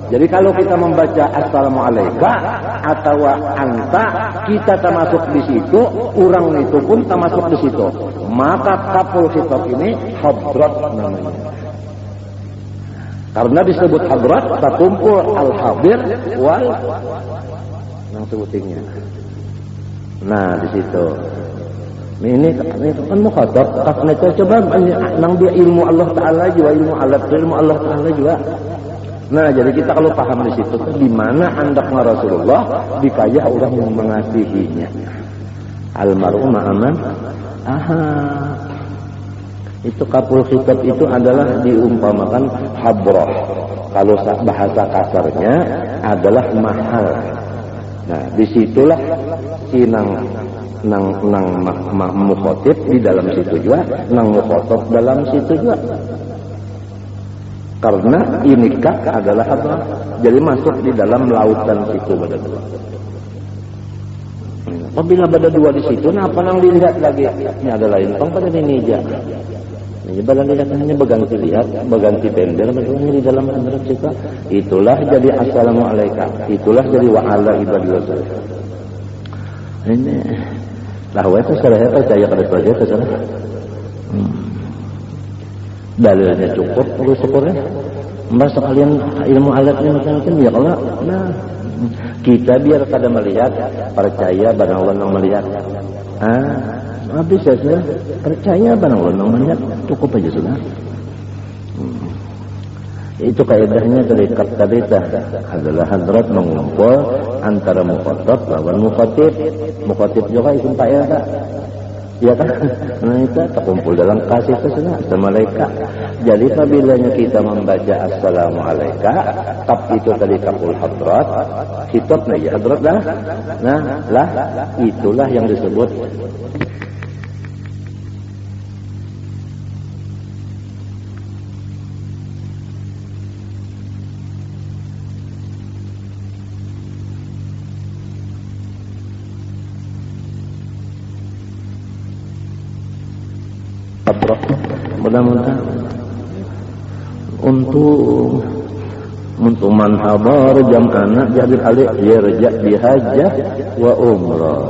Jadi kalau kita membaca assalamualaikum atau anta, kita termasuk di situ, orang itu pun termasuk di situ. Maka kaful khitab ini hadrat namanya. Karena disebut hadrat terkumpul al-hadir wal yang sebutingnya. Nah, di situ. Ini kan mukhatab, karena itu coba nang dia ilmu Allah Taala juga, ilmu Allah Taala juga. Nah, jadi kita kalau paham di situ di mana andaknya Rasulullah dikaya orang yang mengasihinya. Almar'u ma'aman itu kapul khitab itu adalah diumpamakan habrah. Kalau bahasa kasarnya adalah mahal. Nah, disitulah si nang mukhatib di dalam situ juga, nang mukhatab dalam situ juga. Karena inikah adalah apa? Jadi masuk di dalam lautan situ pada dua. Apabila pada dua di situ, nah apa nang dilihat lagi? Ini ada lain pang pada ini aja. Ini badan dilihat hanya berganti lihat, berganti pendel, bagaimana di dalam hadrat kita. Itulah jadi assalamualaikum. Itulah jadi wa'ala ibadillah. Ini lahwa itu saya percaya pada saja kesana. Dalilnya cukup, perlu syukurnya. Mbak sekalian ilmu alatnya macam-macam ya Allah. Nah, kita biar kada melihat, percaya barang Allah yang melihat. Habis ya sudah, percaya barang Allah yang melihat, cukup aja sudah. Itu kaidahnya dari tadi adalah hadrat mengumpul antara mukhatab lawan mukhatib. Mukhatib juga isim fa'il tak? Ya kan? Nah itu terkumpul dalam kasih tersebut sama malaikat. Jadi apabila kita membaca assalamualaikum, kaf itu tadi kaful hadrat, khitabnya ya hadrat dah. Nah, lah itulah yang disebut mudah-mudahan untuk man habar jam'ana Jabir Ali yarja' bihajjah wa umrah.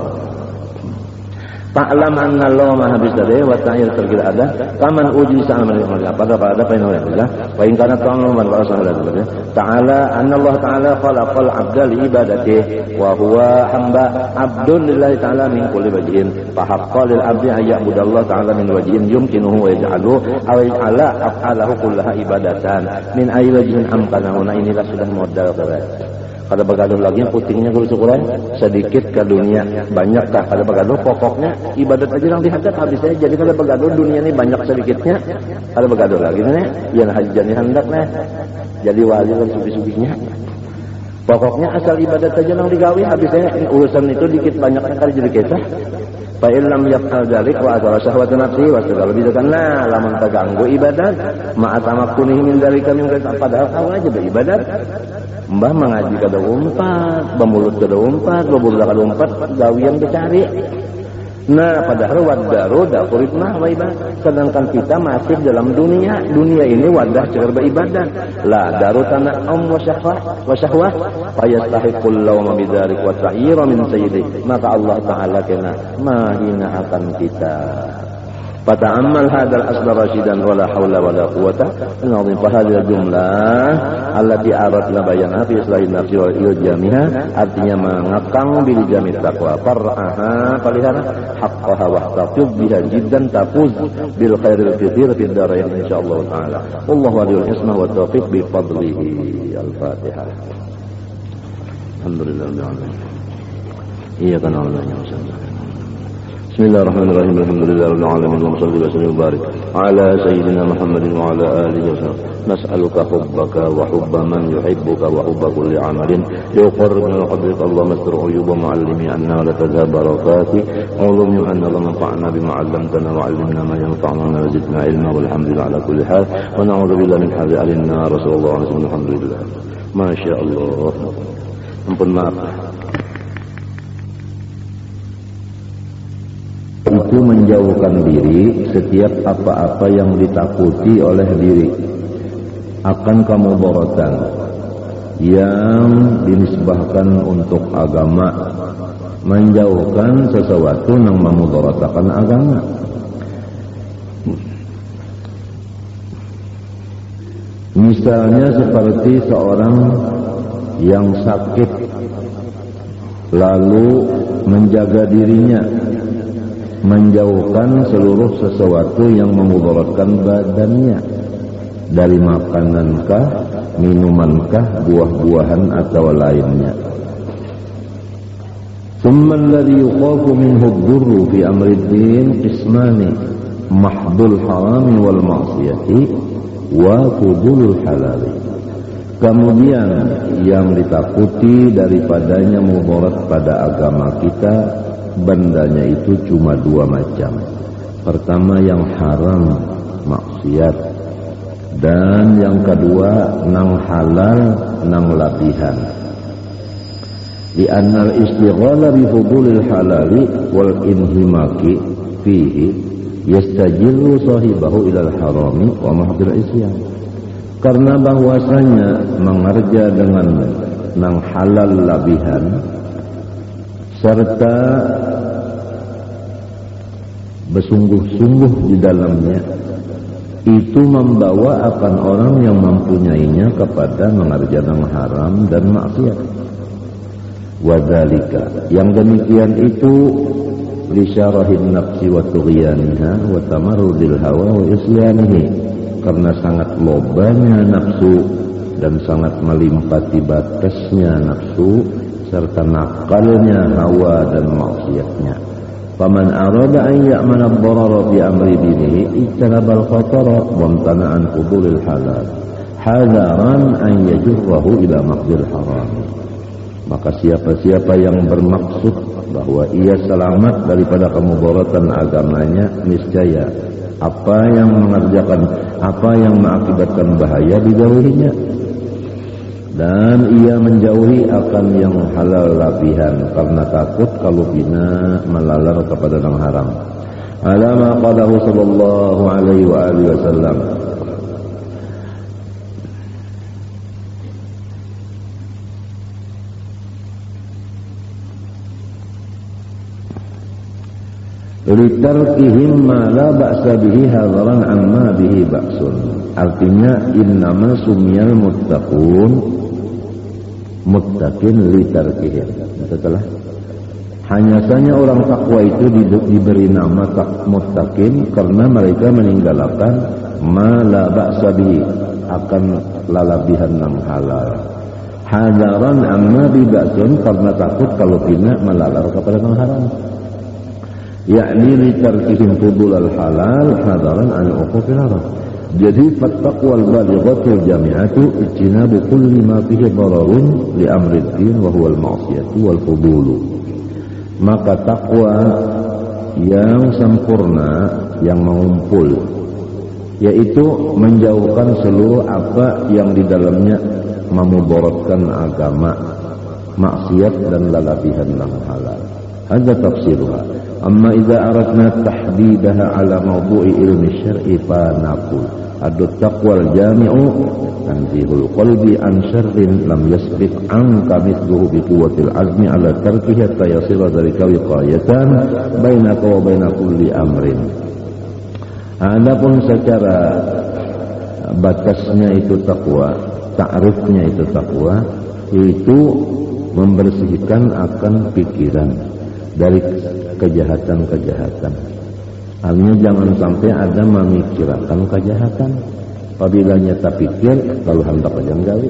Ta'lam anna Allah maha bisadai wa ta'ir terkira ada taman uji sa'amal pada penolak Allah wa in kana ta'ala man ra'asah ta'ala anna Allah ta'ala khalaqal 'abda li ibadatihi wa huwa hamba 'abdun lillahi ta'ala min kulli wajhin fa haqqal lil 'abdi ay ya'budallah ta'ala min wajhin yumkinuhu wa yaj'aluhu aw yaj'ala af'alahu kullaha ibadatan min ayyi wajhin amkanahu. Nah inilah sudah modal kada begaduh lagi putingnya guru syukuran sedikit ke dunia banyakkah kada begaduh pokoknya ibadat aja yang dihadap habisnya jadi kada begaduh dunia ini banyak sedikitnya kada begaduh lagi nih yang hajatnya hendak nih jadi wali dan sufi-sufinya pokoknya asal ibadat aja yang digawi habisnya urusan itu dikit banyaknya kada jadi kisah fa illam yaf'al dzalik wa atara syahwatu nafsi wa segala bidakan nah lamun terganggu ibadat ma atamakkunihi min dzalika min padahal awal aja beribadat mbah mengaji kada umpat, bemulut kada umpat, bebudak kada umpat, gawian dicari. Nah, padahal wadaru dakurit mah wa ibadah. Sedangkan kita masih dalam dunia. Dunia ini wadah cara beribadah. La daru tana'um wa syahwah, fa yastahiqul lawma bidzalik wa ta'ira min sayyidi. Maka Allah Ta'ala kena mahina akan kita. Fata'ammal hadal asla rasyidan wala hawla wala quwata illa billah. Fahadil jumlah allati aradna bayana fi islahin nafsi wal iljamiha artinya mengakang bil jamit taqwa far'aha palihara haqqaha wa taqub biha jiddan tafuz bil khairil katsir fid darain insyaallah taala. Wallahu waliyul husna wa taufiq bi fadlihi. Al-Fatihah. Alhamdulillahil alamin. Iyyaka na'budu wa iyyaka nasta'in. Bismillahirrahmanirrahim. Alhamdulillahirabbil alamin. Allahumma shalli wa sallim wa barik ala sayyidina Muhammadin wa ala alihi wa sallam. Nas'aluka hubbaka wa hubba man yuhibbuka wa hubba kulli 'amalin yuqarribuna hadratik Allahumma astur 'uyuba mu'allimi anna la tadhhab barakati ulumi anna la manfa'na bima 'allamtana wa 'allimna ma yanfa'una wa zidna ilma walhamdulillah ala kulli hal wa na'udzu billahi min hadhihi al-nar. Rasulullah sallallahu alaihi wasallam. Alhamdulillah. Masyaallah. Ampun maaf. Itu menjauhkan diri setiap apa-apa yang ditakuti oleh diri akan kemudaratan yang dinisbahkan untuk agama, menjauhkan sesuatu yang memudaratakan agama. Misalnya seperti seorang yang sakit lalu menjaga dirinya, menjauhkan seluruh sesuatu yang memudaratkan badannya dari makanankah, minumankah, buah-buahan atau lainnya. Tsumma alladhi yuqafu minhu ad-durru fi amri ad-din qismani mahdul harami wal ma'siyati wa qubulul halali. Kemudian yang ditakuti daripadanya mudarat pada agama kita, bandanya itu cuma dua macam. Pertama yang haram, maksiat, dan yang kedua nang halal, nang labihan. Di annal istighala bi fudulil halali wal inhimaki fihi yastajiru sahibahu ilal harami wa mahdil isyan. Karena bahwasanya mengerja dengan nang halal labihan serta bersungguh-sungguh di dalamnya itu membawa akan orang yang mempunyainya kepada mengerjakan haram dan maksiat. Wadzalika, yang demikian itu lisyarahin nafsi wa tughyaniha wa tamarrudil hawa wa isyanihi, karena sangat lobanya nafsu dan sangat melimpati batasnya nafsu serta nakalnya hawa dan maksiatnya. Faman arada an ya'mana ad-darara fi amri dinihi ijtanabal khatara wa amtana an qubulil halal hadaran an yajurrahu ila maqdil haram. Maka siapa-siapa yang bermaksud bahwa ia selamat daripada kemudaratan agamanya, niscaya apa yang mengerjakan, apa yang mengakibatkan bahaya dijauhinya, dan ia menjauhi akan yang halal labihan karena takut kalau bina melalar kepada yang haram. Alama qadahu sallallahu alaihi wa alihi wasallam. litarkihim ma la ba'sa bihi hadaran amma bihi ba'sun. Artinya innama sumiyal muttaqin litarkihim. Setelah hanya saja orang takwa itu diberi nama muttaqin karena mereka meninggalkan ma la ba'sa bihi, akan lalabihan nang halal. Hadaran amma bi ba'sun, karena takut kalau pina melalar kepada nang haram. Yakni litarkihim fudul al-halal hadaran an uquqil haram. Jadi fattaqwal balighatul jami'atu ijtinabu kulli ma fihi dararun li amri ad-din wa huwa al-ma'siyatu wal fudulu. Maka takwa yang sempurna, yang mengumpul, yaitu menjauhkan seluruh apa yang di dalamnya memudaratkan agama, maksiat dan lalabihan yang halal. Hadza tafsiruha. Amma idza aradna tahdidaha ala mawdu'i ilmi syar'i fa naqul adut taqwal jami'u tanzihul qalbi an syarrin lam yasbiq anka mithluhu bi quwwatil azmi ala tarkihi hatta yasira dzalika wiqayatan bainaka wa baina kulli amrin. Adapun secara batasnya itu takwa, ta'rifnya itu takwa, yaitu membersihkan akan pikiran dari kejahatan-kejahatan. Artinya jangan sampai ada memikirkan kejahatan. Apabila nyata pikir, kalau hendak aja gawe.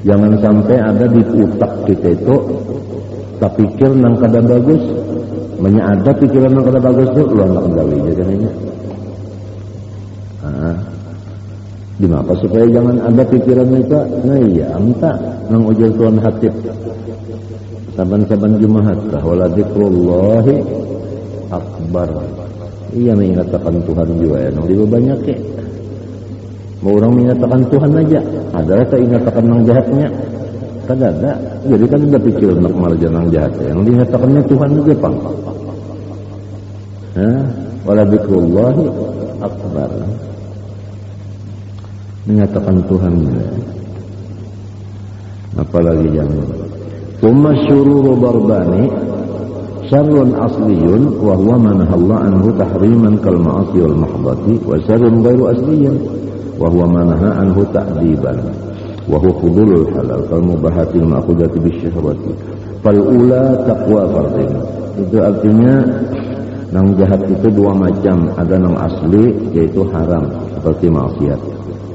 Jangan sampai ada di utak kita itu tak pikir nang kada bagus, ada pikiran nang kada bagus itu lu hendak gawe aja kayaknya. Di mana supaya jangan ada pikiran itu, nah iya, entah nang ujar Tuhan Hatib. Saban-saban Jumat wala dzikrullahi akbar. Iya mengatakan Tuhan juga ya, lebih banyak ya. Mau orang menyatakan Tuhan aja, adalah tak ingatakan nang jahatnya. Kada ada. Jadi kan udah pikir nak marja nang jahat. Yang dinyatakannya Tuhan juga pang. Wala dzikrullahi akbar. Menyatakan Tuhan. Apalagi jangan. Thumma syururu darbani syarrun asliyun wa huwa ma nahallahu anhu tahriman kal ma'asi wal mahdati wa syarrun ghairu asliyin wa huwa ma naha anhu ta'diban wa huwa fudulul halal kal mubahatil ma'khudati bisyahwati fal ula taqwa fardin. Itu artinya nang jahat itu dua macam, ada nang asli yaitu haram seperti maksiat,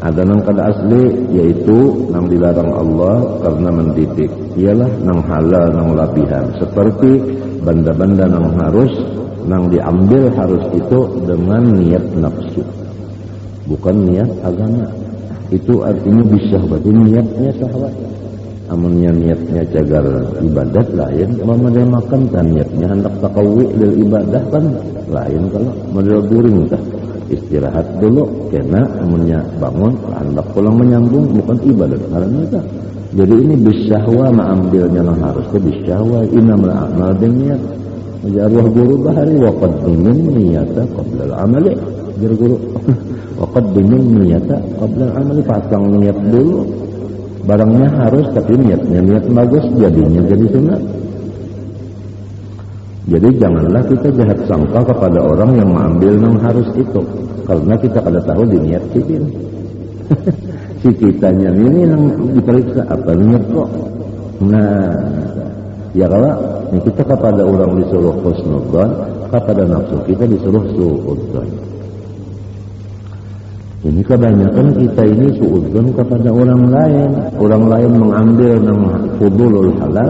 ada nang kada asli yaitu nang dilarang Allah karena mendidik, ialah nang halal nang labihan, seperti benda-benda nang harus nang diambil harus itu dengan niat nafsu, bukan niat agama. Itu artinya bisyahwat, niatnya syahwat. Amunnya niatnya cagar ibadat lain, memadai makan kan niatnya hendak takawi lil ibadah kan lain. Kalau model guring kan istirahat dulu kena amunnya bangun hendak pulang menyambung, bukan ibadat karena itu. Jadi ini bisyahwa mengambilnya yang harus itu bisyahwa. Innamal a'mal binniyat. Jarwah guru bahari wa qaddimin niyata qabla al-amali. Jar guru wa qaddimin niyata qabla al-amali, pasang niat dulu. Barangnya harus tapi niatnya niat bagus, jadinya jadi sunat. Jadi janganlah kita jahat sangka kepada orang yang mengambil yang harus itu, karena kita kada tahu di niat kita. Si kitanya ini yang diperiksa apa niat kok. Nah, ya kalau kita kepada orang disuruh husnudzan, kepada nafsu kita disuruh suudzan. Ini kebanyakan kita ini suudzon kepada orang lain mengambil yang fudulul halal.